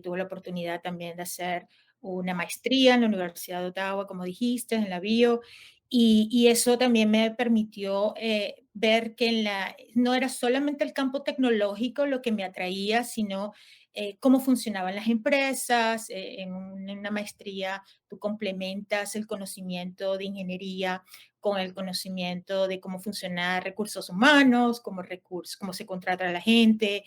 Tuve la oportunidad también de hacer una maestría en la Universidad de Ottawa, como dijiste, en la bio, y eso también me permitió ver que no era solamente el campo tecnológico lo que me atraía, sino cómo funcionaban las empresas. En una maestría tú complementas el conocimiento de ingeniería con el conocimiento de cómo funcionan recursos humanos, cómo se contrata a la gente,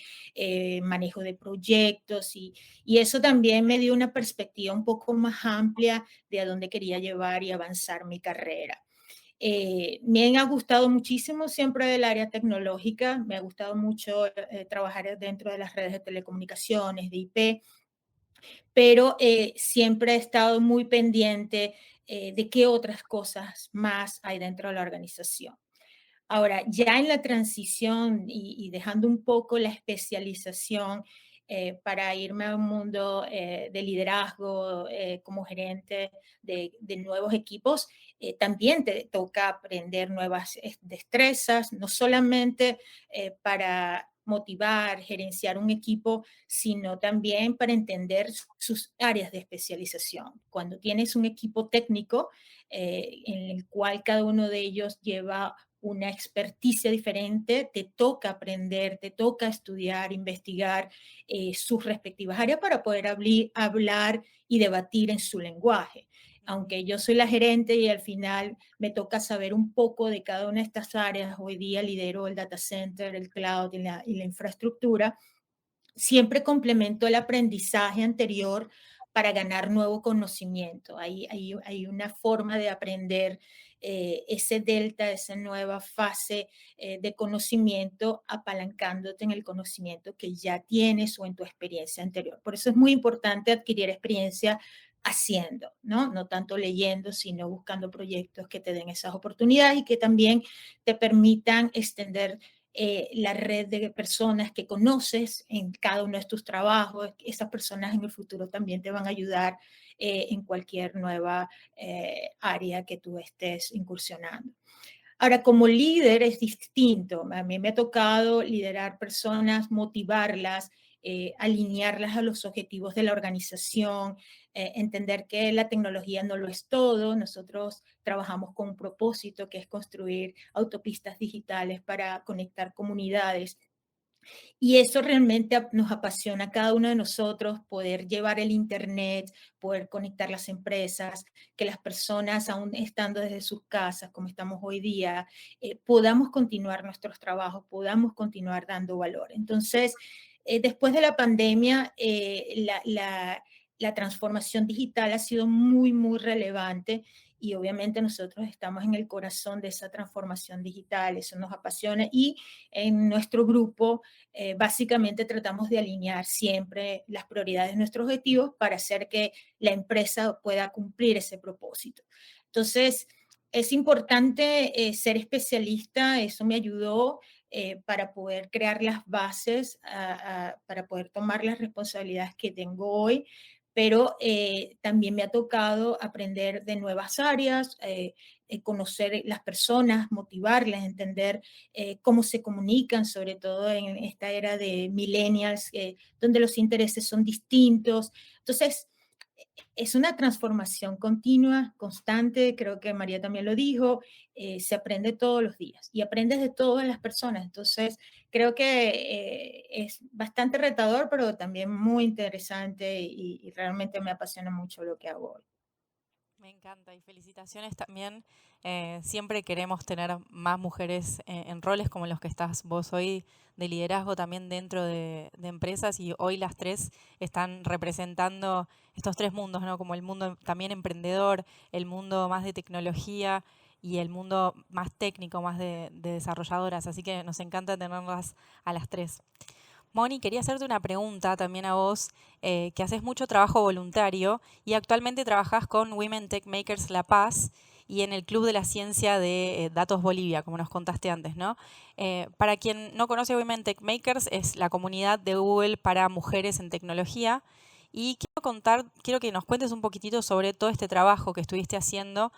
manejo de proyectos, y eso también me dio una perspectiva un poco más amplia de a dónde quería llevar y avanzar mi carrera. Me ha gustado muchísimo siempre del área tecnológica, me ha gustado mucho trabajar dentro de las redes de telecomunicaciones, de IP, pero siempre he estado muy pendiente de qué otras cosas más hay dentro de la organización. Ahora, ya en la transición y dejando un poco la especialización para irme a un mundo de liderazgo como gerente de nuevos equipos, también te toca aprender nuevas destrezas, no solamente para motivar, gerenciar un equipo, sino también para entender sus áreas de especialización. Cuando tienes un equipo técnico en el cual cada uno de ellos lleva una experticia diferente, te toca aprender, te toca estudiar, investigar sus respectivas áreas para poder hablar y debatir en su lenguaje. Aunque yo soy la gerente y al final me toca saber un poco de cada una de estas áreas, hoy día lidero el data center, el cloud y la infraestructura, siempre complemento el aprendizaje anterior para ganar nuevo conocimiento. Hay una forma de aprender ese delta, esa nueva fase de conocimiento, apalancándote en el conocimiento que ya tienes o en tu experiencia anterior. Por eso es muy importante adquirir experiencia haciendo, ¿no? No tanto leyendo, sino buscando proyectos que te den esas oportunidades y que también te permitan extender la red de personas que conoces en cada uno de tus trabajos. Esas personas en el futuro también te van a ayudar en cualquier nueva área que tú estés incursionando. Ahora, como líder es distinto. A mí me ha tocado liderar personas, motivarlas, alinearlas a los objetivos de la organización, entender que la tecnología no lo es todo. Nosotros trabajamos con un propósito que es construir autopistas digitales para conectar comunidades. Y eso realmente nos apasiona a cada uno de nosotros, poder llevar el Internet, poder conectar las empresas, que las personas, aún estando desde sus casas, como estamos hoy día, podamos continuar nuestros trabajos, podamos continuar dando valor. Entonces, después de la pandemia, la transformación digital ha sido muy, muy relevante y obviamente nosotros estamos en el corazón de esa transformación digital, eso nos apasiona y en nuestro grupo básicamente tratamos de alinear siempre las prioridades de nuestros objetivos para hacer que la empresa pueda cumplir ese propósito. Entonces, es importante ser especialista, eso me ayudó para poder crear las bases, para poder tomar las responsabilidades que tengo hoy, pero también me ha tocado aprender de nuevas áreas, conocer las personas, motivarlas, entender cómo se comunican, sobre todo en esta era de millennials, donde los intereses son distintos. Entonces, es una transformación continua, constante, creo que María también lo dijo, se aprende todos los días y aprendes de todas las personas. Entonces, creo que es bastante retador, pero también muy interesante y realmente me apasiona mucho lo que hago hoy. Me encanta y felicitaciones también. Siempre queremos tener más mujeres en roles como los que estás vos hoy, de liderazgo también dentro de empresas, y hoy las tres están representando estos tres mundos, ¿no? Como el mundo también emprendedor, el mundo más de tecnología y el mundo más técnico, más de desarrolladoras. Así que nos encanta tenerlas a las tres. Moni, quería hacerte una pregunta también a vos, que haces mucho trabajo voluntario y actualmente trabajás con Women Tech Makers La Paz y en el Club de la Ciencia de Datos Bolivia, como nos contaste antes, ¿no? Para quien no conoce Women Tech Makers, es la comunidad de Google para mujeres en tecnología. Y quiero que nos cuentes un poquitito sobre todo este trabajo que estuviste haciendo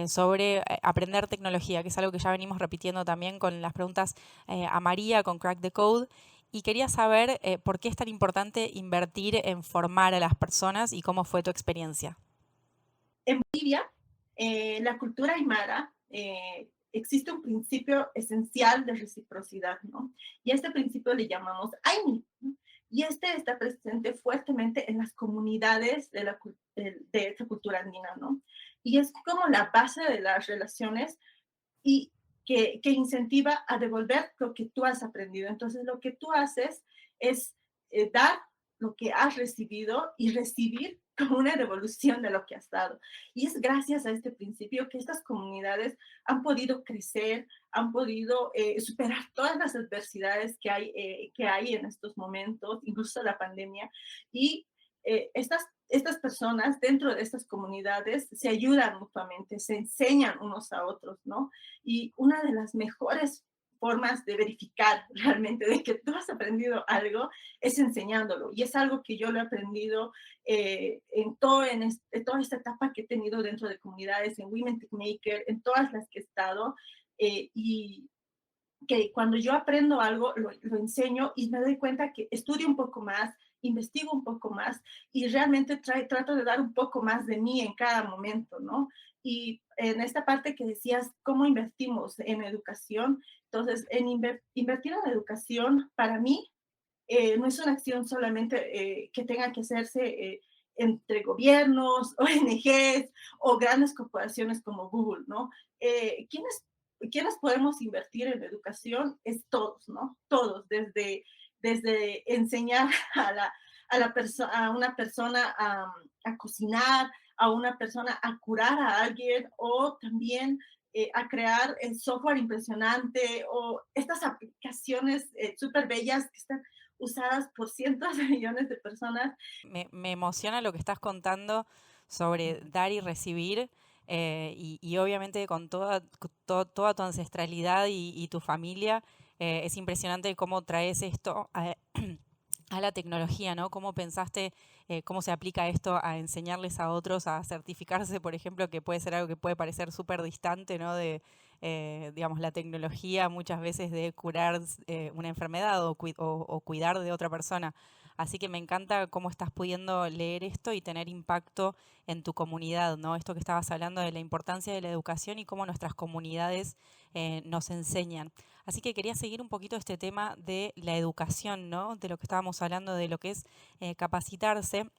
sobre aprender tecnología, que es algo que ya venimos repitiendo también con las preguntas a María, con Crack the Code. Y quería saber por qué es tan importante invertir en formar a las personas y cómo fue tu experiencia. En Bolivia, la cultura aymara, existe un principio esencial de reciprocidad, ¿no? Y a este principio le llamamos Aini, ¿no? Y este está presente fuertemente en las comunidades de esta cultura andina, ¿no? Y es como la base de las relaciones y que incentiva a devolver lo que tú has aprendido. Entonces, lo que tú haces es dar lo que has recibido y recibir como una devolución de lo que has dado. Y es gracias a este principio que estas comunidades han podido crecer, han podido superar todas las adversidades que hay en estos momentos, incluso la pandemia, y estas personas dentro de estas comunidades se ayudan mutuamente, se enseñan unos a otros, ¿no? Y una de las mejores formas de verificar realmente de que tú has aprendido algo es enseñándolo. Y es algo que yo lo he aprendido en toda esta etapa que he tenido dentro de comunidades, en Women Tech Maker, en todas las que he estado. Y que cuando yo aprendo algo, lo enseño y me doy cuenta que estudio un poco más, investigo un poco más y realmente trato de dar un poco más de mí en cada momento, ¿no? Y en esta parte que decías, ¿cómo invertimos en educación? Entonces, invertir en educación para mí no es una acción solamente que tenga que hacerse entre gobiernos, ONGs o grandes corporaciones como Google, ¿no? ¿Quiénes podemos invertir en educación? Es todos, ¿no? Todos, desde enseñar a una persona a cocinar, a una persona a curar a alguien o también a crear software impresionante o estas aplicaciones súper bellas que están usadas por cientos de millones de personas. Me emociona lo que estás contando sobre dar y recibir, y obviamente con toda tu ancestralidad y tu familia, es impresionante cómo traes esto a la tecnología, ¿no? ¿Cómo pensaste, cómo se aplica esto a enseñarles a otros a certificarse, por ejemplo, que puede ser algo que puede parecer súper distante, ¿no? De, digamos, la tecnología muchas veces de curar una enfermedad o cuidar de otra persona. Así que me encanta cómo estás pudiendo leer esto y tener impacto en tu comunidad, ¿no? Esto que estabas hablando de la importancia de la educación y cómo nuestras comunidades nos enseñan. Así que quería seguir un poquito este tema de la educación, ¿no? De lo que estábamos hablando, de lo que es capacitarse.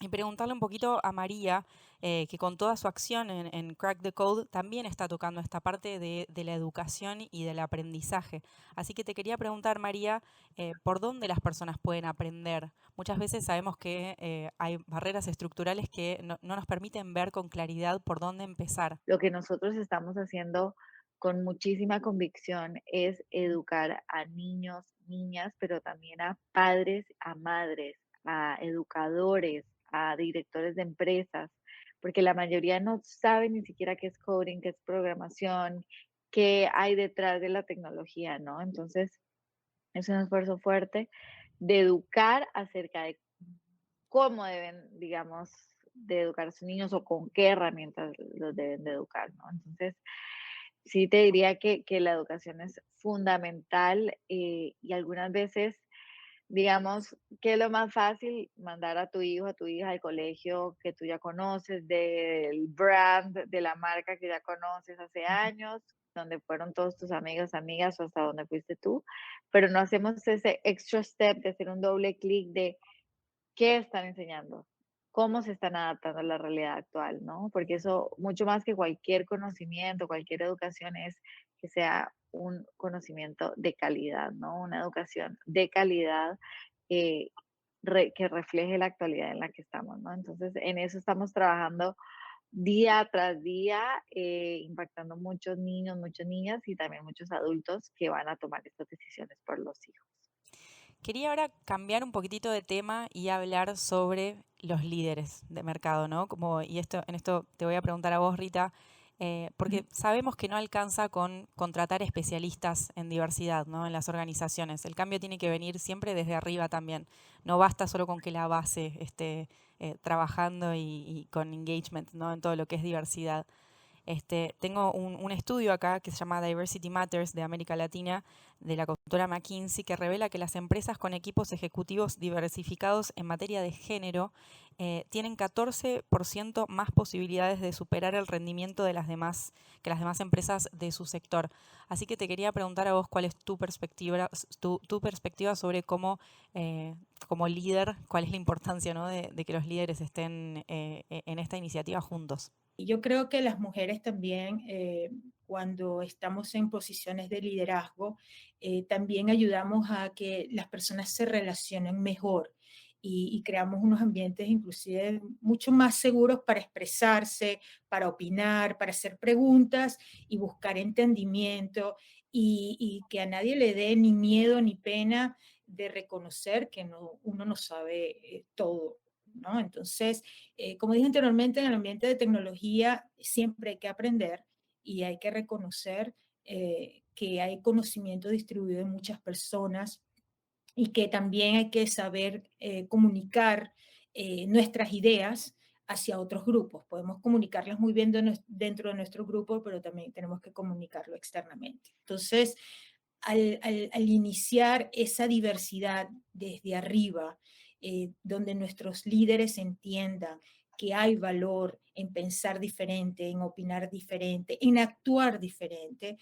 Y preguntarle un poquito a María, que con toda su acción en Crack the Code también está tocando esta parte de la educación y del aprendizaje. Así que te quería preguntar, María, ¿por dónde las personas pueden aprender? Muchas veces sabemos que hay barreras estructurales que no nos permiten ver con claridad por dónde empezar. Lo que nosotros estamos haciendo con muchísima convicción es educar a niños, niñas, pero también a padres, a madres, a educadores, a directores de empresas, porque la mayoría no sabe ni siquiera qué es coding, qué es programación, qué hay detrás de la tecnología, ¿no? Entonces, es un esfuerzo fuerte de educar acerca de cómo deben, digamos, de educar a sus niños o con qué herramientas los deben de educar, ¿no? Entonces, sí te diría que la educación es fundamental y algunas veces, digamos, que es lo más fácil mandar a tu hijo, a tu hija al colegio que tú ya conoces, del brand, de la marca que ya conoces hace años, donde fueron todos tus amigos, amigas o hasta donde fuiste tú, pero no hacemos ese extra step de hacer un doble clic de qué están enseñando, cómo se están adaptando a la realidad actual, ¿no? Porque eso, mucho más que cualquier conocimiento, cualquier educación, es que sea un conocimiento de calidad, ¿no? Una educación de calidad eh, que refleje la actualidad en la que estamos, ¿no? Entonces, en eso estamos trabajando día tras día, impactando muchos niños, muchas niñas y también muchos adultos que van a tomar estas decisiones por los hijos. Quería ahora cambiar un poquitito de tema y hablar sobre los líderes de mercado, ¿no? Como, y en esto te voy a preguntar a vos, Rita, porque sabemos que no alcanza con contratar especialistas en diversidad, ¿no? En las organizaciones. El cambio tiene que venir siempre desde arriba también. No basta solo con que la base esté trabajando y con engagement, ¿no? En todo lo que es diversidad. Tengo un estudio acá que se llama Diversity Matters de América Latina, de la consultora McKinsey, que revela que las empresas con equipos ejecutivos diversificados en materia de género tienen 14% más posibilidades de superar el rendimiento de que las demás empresas de su sector. Así que te quería preguntar a vos cuál es tu perspectiva sobre cómo, como líder, cuál es la importancia, ¿no? de que los líderes estén en esta iniciativa juntos. Y yo creo que las mujeres también, cuando estamos en posiciones de liderazgo, también ayudamos a que las personas se relacionen mejor y creamos unos ambientes inclusive mucho más seguros para expresarse, para opinar, para hacer preguntas y buscar entendimiento y que a nadie le dé ni miedo ni pena de reconocer que uno no sabe todo, ¿no? Entonces, como dije anteriormente, en el ambiente de tecnología siempre hay que aprender y hay que reconocer que hay conocimiento distribuido en muchas personas y que también hay que saber comunicar nuestras ideas hacia otros grupos. Podemos comunicarlas muy bien dentro de nuestro grupo, pero también tenemos que comunicarlo externamente. Entonces, al iniciar esa diversidad desde arriba, donde nuestros líderes entiendan que hay valor en pensar diferente, en opinar diferente, en actuar diferente,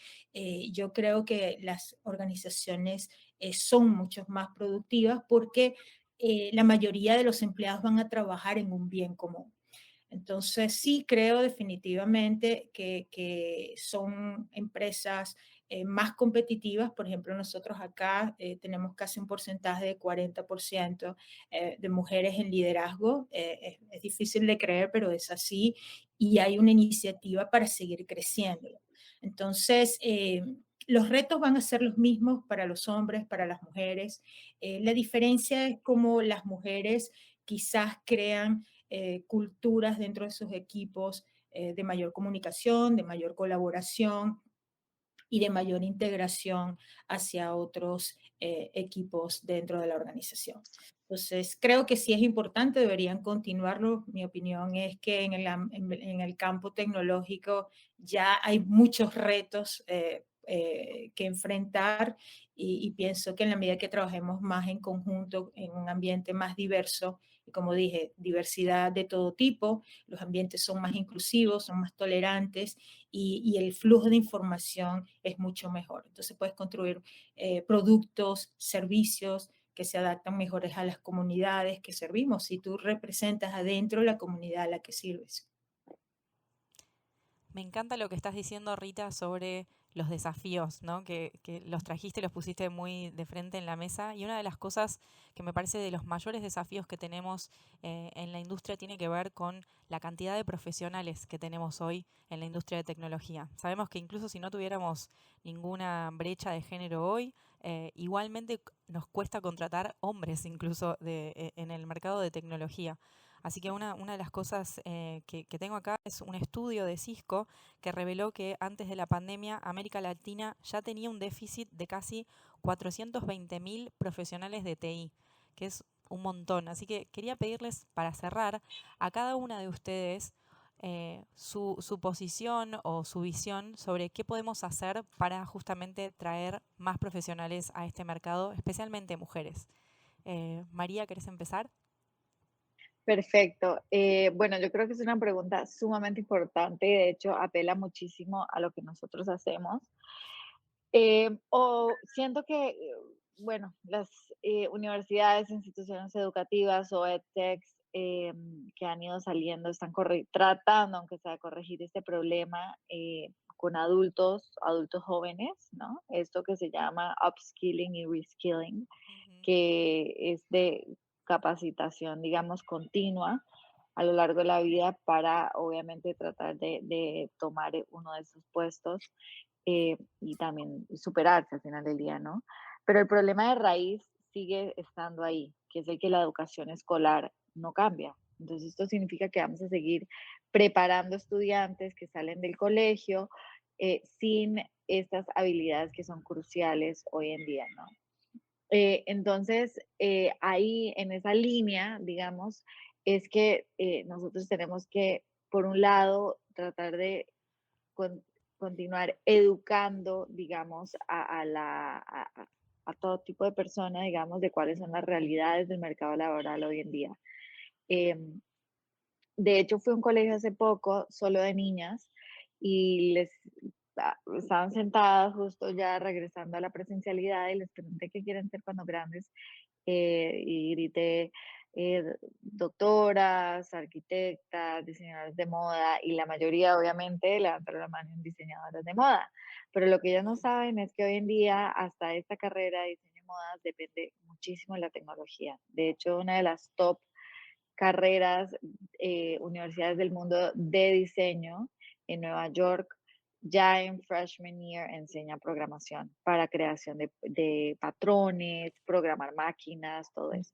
yo creo que las organizaciones son mucho más productivas porque la mayoría de los empleados van a trabajar en un bien común. Entonces, sí creo definitivamente que son empresas más competitivas. Por ejemplo, nosotros acá tenemos casi un porcentaje de 40% de mujeres en liderazgo. Es difícil de creer, pero es así. Y hay una iniciativa para seguir creciendo. Entonces, los retos van a ser los mismos para los hombres, para las mujeres. La diferencia es cómo las mujeres quizás crean culturas dentro de sus equipos de mayor comunicación, de mayor colaboración y de mayor integración hacia otros equipos dentro de la organización. Entonces, creo que sí es importante, deberían continuarlo. Mi opinión es que en el campo tecnológico ya hay muchos retos que enfrentar y pienso que en la medida que trabajemos más en conjunto, en un ambiente más diverso, y como dije, diversidad de todo tipo, los ambientes son más inclusivos, son más tolerantes y el flujo de información es mucho mejor. Entonces puedes construir productos, servicios que se adaptan mejores a las comunidades que servimos, si tú representas adentro la comunidad a la que sirves. Me encanta lo que estás diciendo, Rita, sobre los desafíos, ¿no? Que los trajiste, los pusiste muy de frente en la mesa. Y una de las cosas que me parece de los mayores desafíos que tenemos en la industria tiene que ver con la cantidad de profesionales que tenemos hoy en la industria de tecnología. Sabemos que incluso si no tuviéramos ninguna brecha de género hoy, igualmente nos cuesta contratar hombres incluso en el mercado de tecnología. Así que una de las cosas que tengo acá es un estudio de Cisco que reveló que antes de la pandemia América Latina ya tenía un déficit de casi 420.000 profesionales de TI, que es un montón. Así que quería pedirles para cerrar a cada una de ustedes su posición o su visión sobre qué podemos hacer para justamente traer más profesionales a este mercado, especialmente mujeres. María, ¿querés empezar? Perfecto. Bueno, yo creo que es una pregunta sumamente importante y de hecho apela muchísimo a lo que nosotros hacemos. O siento que, bueno, las universidades, instituciones educativas o edtechs que han ido saliendo están tratando, aunque sea, de corregir este problema con adultos jóvenes, ¿no? Esto que se llama upskilling y reskilling, Ujú. que es de capacitación, digamos, continua a lo largo de la vida para, obviamente, tratar de tomar uno de esos puestos y también superarse al final del día, ¿no? Pero el problema de raíz sigue estando ahí, que es el que la educación escolar no cambia. Entonces, esto significa que vamos a seguir preparando estudiantes que salen del colegio sin estas habilidades que son cruciales hoy en día, ¿no? Entonces, ahí en esa línea, digamos, es que nosotros tenemos que, por un lado, tratar de con- continuar educando, digamos, a todo tipo de personas, digamos, de cuáles son las realidades del mercado laboral hoy en día. Em, de hecho, fui a un colegio hace poco, solo de niñas, y estaban sentadas justo ya regresando a la presencialidad y les pregunté qué quieren ser cuando grandes y grité doctoras, arquitectas, diseñadoras de moda y la mayoría obviamente levantaron la mano en diseñadoras de moda. Pero lo que ellos no saben es que hoy en día hasta esta carrera de diseño de modas depende muchísimo de la tecnología. De hecho, una de las top carreras, universidades del mundo de diseño en Nueva York, ya en freshman year enseña programación para creación de patrones, programar máquinas, todo eso.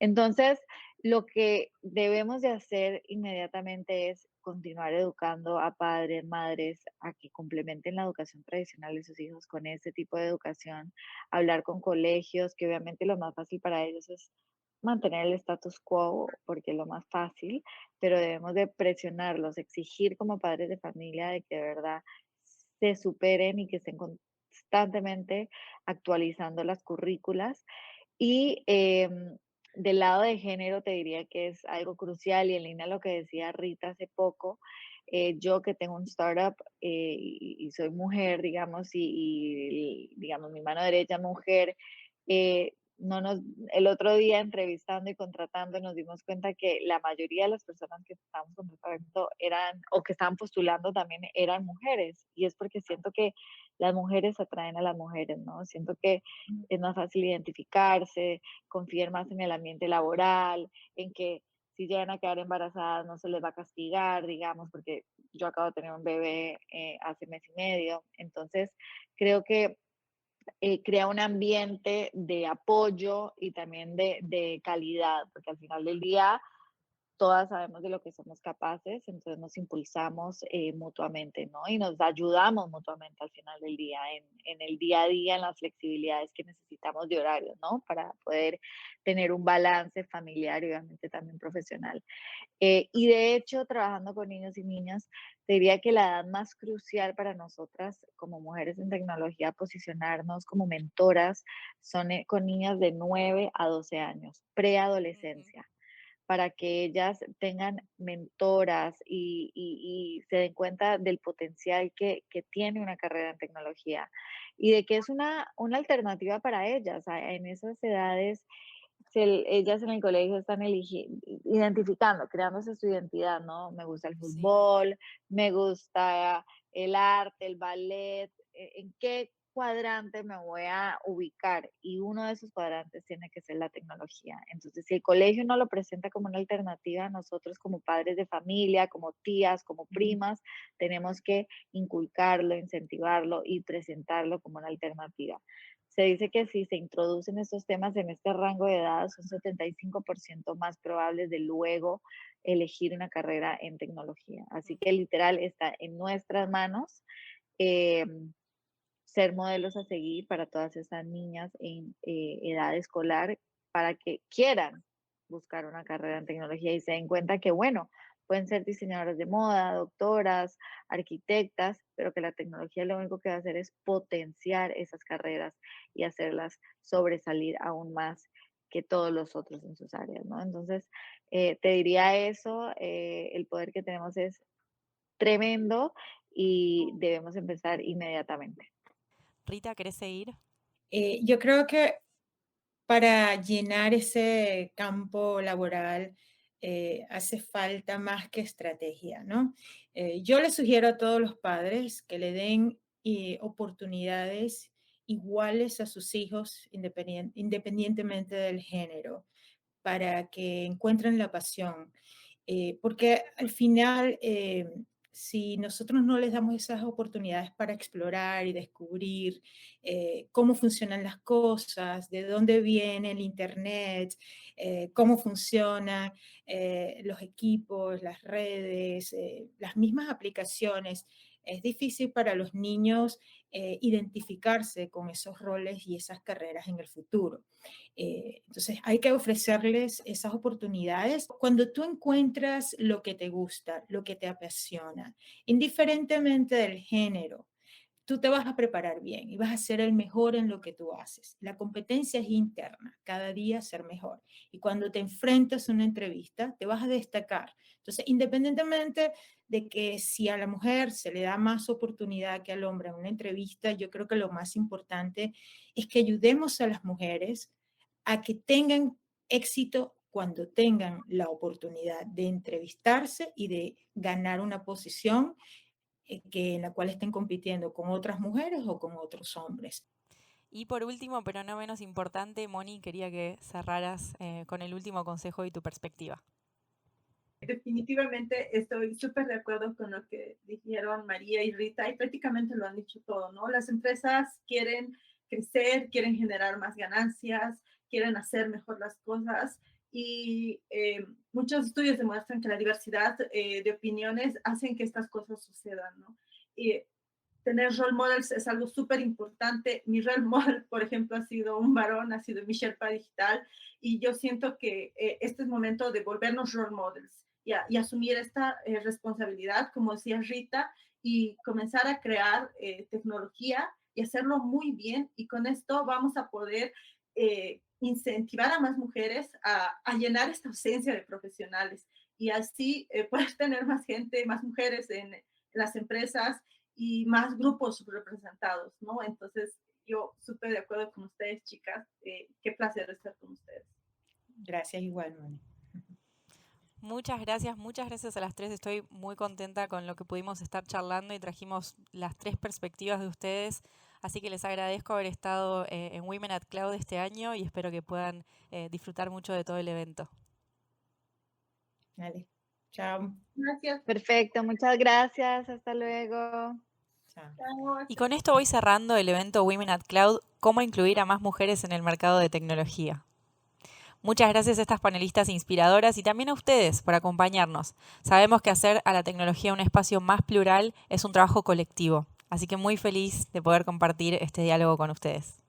Entonces, lo que debemos de hacer inmediatamente es continuar educando a padres, madres, a que complementen la educación tradicional de sus hijos con este tipo de educación, hablar con colegios, que obviamente lo más fácil para ellos es mantener el status quo, porque es lo más fácil, pero debemos de presionarlos, exigir como padres de familia de que de verdad se superen y que estén constantemente actualizando las currículas y del lado de género te diría que es algo crucial y en línea a lo que decía Rita hace poco, yo que tengo un startup y soy mujer, digamos, digamos mi mano derecha mujer, no nos, el otro día entrevistando y contratando nos dimos cuenta que la mayoría de las personas que estábamos contratando eran, o que estaban postulando también eran mujeres y es porque siento que las mujeres atraen a las mujeres, ¿no? Siento que es más fácil identificarse, confiar más en el ambiente laboral, en que si llegan a quedar embarazadas no se les va a castigar, digamos, porque yo acabo de tener un bebé hace mes y medio, entonces creo que crea un ambiente de apoyo y también de calidad, porque al final del día todas sabemos de lo que somos capaces, entonces nos impulsamos mutuamente, ¿no? Y nos ayudamos mutuamente al final del día, en el día a día, en las flexibilidades que necesitamos. necesitamos de horarios, ¿no? Para poder tener un balance familiar y obviamente también profesional. Y de hecho, trabajando con niños y niñas, te diría que la edad más crucial para nosotras como mujeres en tecnología, posicionarnos como mentoras, son con niñas de 9 a 12 años, Ujú. preadolescencia, para que ellas tengan mentoras y se den cuenta del potencial que tiene una carrera en tecnología y de que es una alternativa para ellas. En esas edades ellas en el colegio están identificando, creándose su identidad, ¿no? Me gusta el Sí. fútbol, me gusta el arte, el ballet, ¿en qué cuadrante me voy a ubicar? Y uno de esos cuadrantes tiene que ser la tecnología. Entonces, si el colegio no lo presenta como una alternativa, nosotros como padres de familia, como tías, como primas, tenemos que inculcarlo, incentivarlo y presentarlo como una alternativa. Se dice que si se introducen estos temas en este rango de edad, son 75% más probables de luego elegir una carrera en tecnología. Así que Ujú. literal está en nuestras manos eh, ser modelos a seguir para todas esas niñas en edad escolar para que quieran buscar una carrera en tecnología y se den cuenta que, bueno, pueden ser diseñadoras de moda, doctoras, arquitectas, pero que la tecnología lo único que va a hacer es potenciar esas carreras y hacerlas sobresalir aún más que todos los otros en sus áreas, ¿no? Entonces, te diría eso, el poder que tenemos es tremendo y debemos empezar inmediatamente. Rita, ¿querés seguir? Yo creo que para llenar ese campo laboral hace falta más que estrategia, ¿no? Yo le sugiero a todos los padres que le den oportunidades iguales a sus hijos independientemente del género, para que encuentren la pasión. Porque al final, si nosotros no les damos esas oportunidades para explorar y descubrir cómo funcionan las cosas, de dónde viene el Internet, cómo funcionan los equipos, las redes, las mismas aplicaciones, es difícil para los niños identificarse con esos roles y esas carreras en el futuro. Entonces hay que ofrecerles esas oportunidades. Cuando tú encuentras lo que te gusta, lo que te apasiona, indiferentemente del género, tú te vas a preparar bien y vas a ser el mejor en lo que tú haces. La competencia es interna, cada día ser mejor. Y cuando te enfrentas a una entrevista, te vas a destacar. Entonces, independientemente de que si a la mujer se le da más oportunidad que al hombre en una entrevista, yo creo que lo más importante es que ayudemos a las mujeres a que tengan éxito cuando tengan la oportunidad de entrevistarse y de ganar una posición en la cual estén compitiendo con otras mujeres o con otros hombres. Y por último, pero no menos importante, Moni, quería que cerraras con el último consejo y tu perspectiva. Definitivamente estoy súper de acuerdo con lo que dijeron María y Rita y prácticamente lo han dicho todo, ¿no? Las empresas quieren crecer, quieren generar más ganancias, quieren hacer mejor las cosas y muchos estudios demuestran que la diversidad de opiniones hacen que estas cosas sucedan, ¿no? Y tener role models es algo súper importante. Mi role model, por ejemplo, ha sido un varón, ha sido mi Sherpa digital, y yo siento que este es momento de volvernos role models y asumir esta responsabilidad, como decía Rita, y comenzar a crear tecnología y hacerlo muy bien, y con esto vamos a poder incentivar a más mujeres a llenar esta ausencia de profesionales y así poder tener más gente, más mujeres en las empresas y más grupos representados, ¿no? Entonces, yo súper de acuerdo con ustedes, chicas. Qué placer estar con ustedes. Gracias igual, Moni. Muchas gracias a las tres. Estoy muy contenta con lo que pudimos estar charlando y trajimos las tres perspectivas de ustedes. Así que les agradezco haber estado en Women at Cloud este año y espero que puedan disfrutar mucho de todo el evento. Vale. Chao. Gracias. Perfecto, muchas gracias, hasta luego. Chao. Chao. Y con esto voy cerrando el evento Women at Cloud, cómo incluir a más mujeres en el mercado de tecnología. Muchas gracias a estas panelistas inspiradoras y también a ustedes por acompañarnos. Sabemos que hacer a la tecnología un espacio más plural es un trabajo colectivo, así que muy feliz de poder compartir este diálogo con ustedes.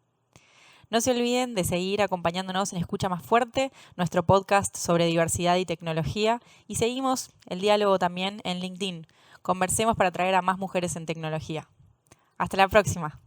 No se olviden de seguir acompañándonos en Escucha Más Fuerte, nuestro podcast sobre diversidad y tecnología, y seguimos el diálogo también en LinkedIn. Conversemos para atraer a más mujeres en tecnología. Hasta la próxima.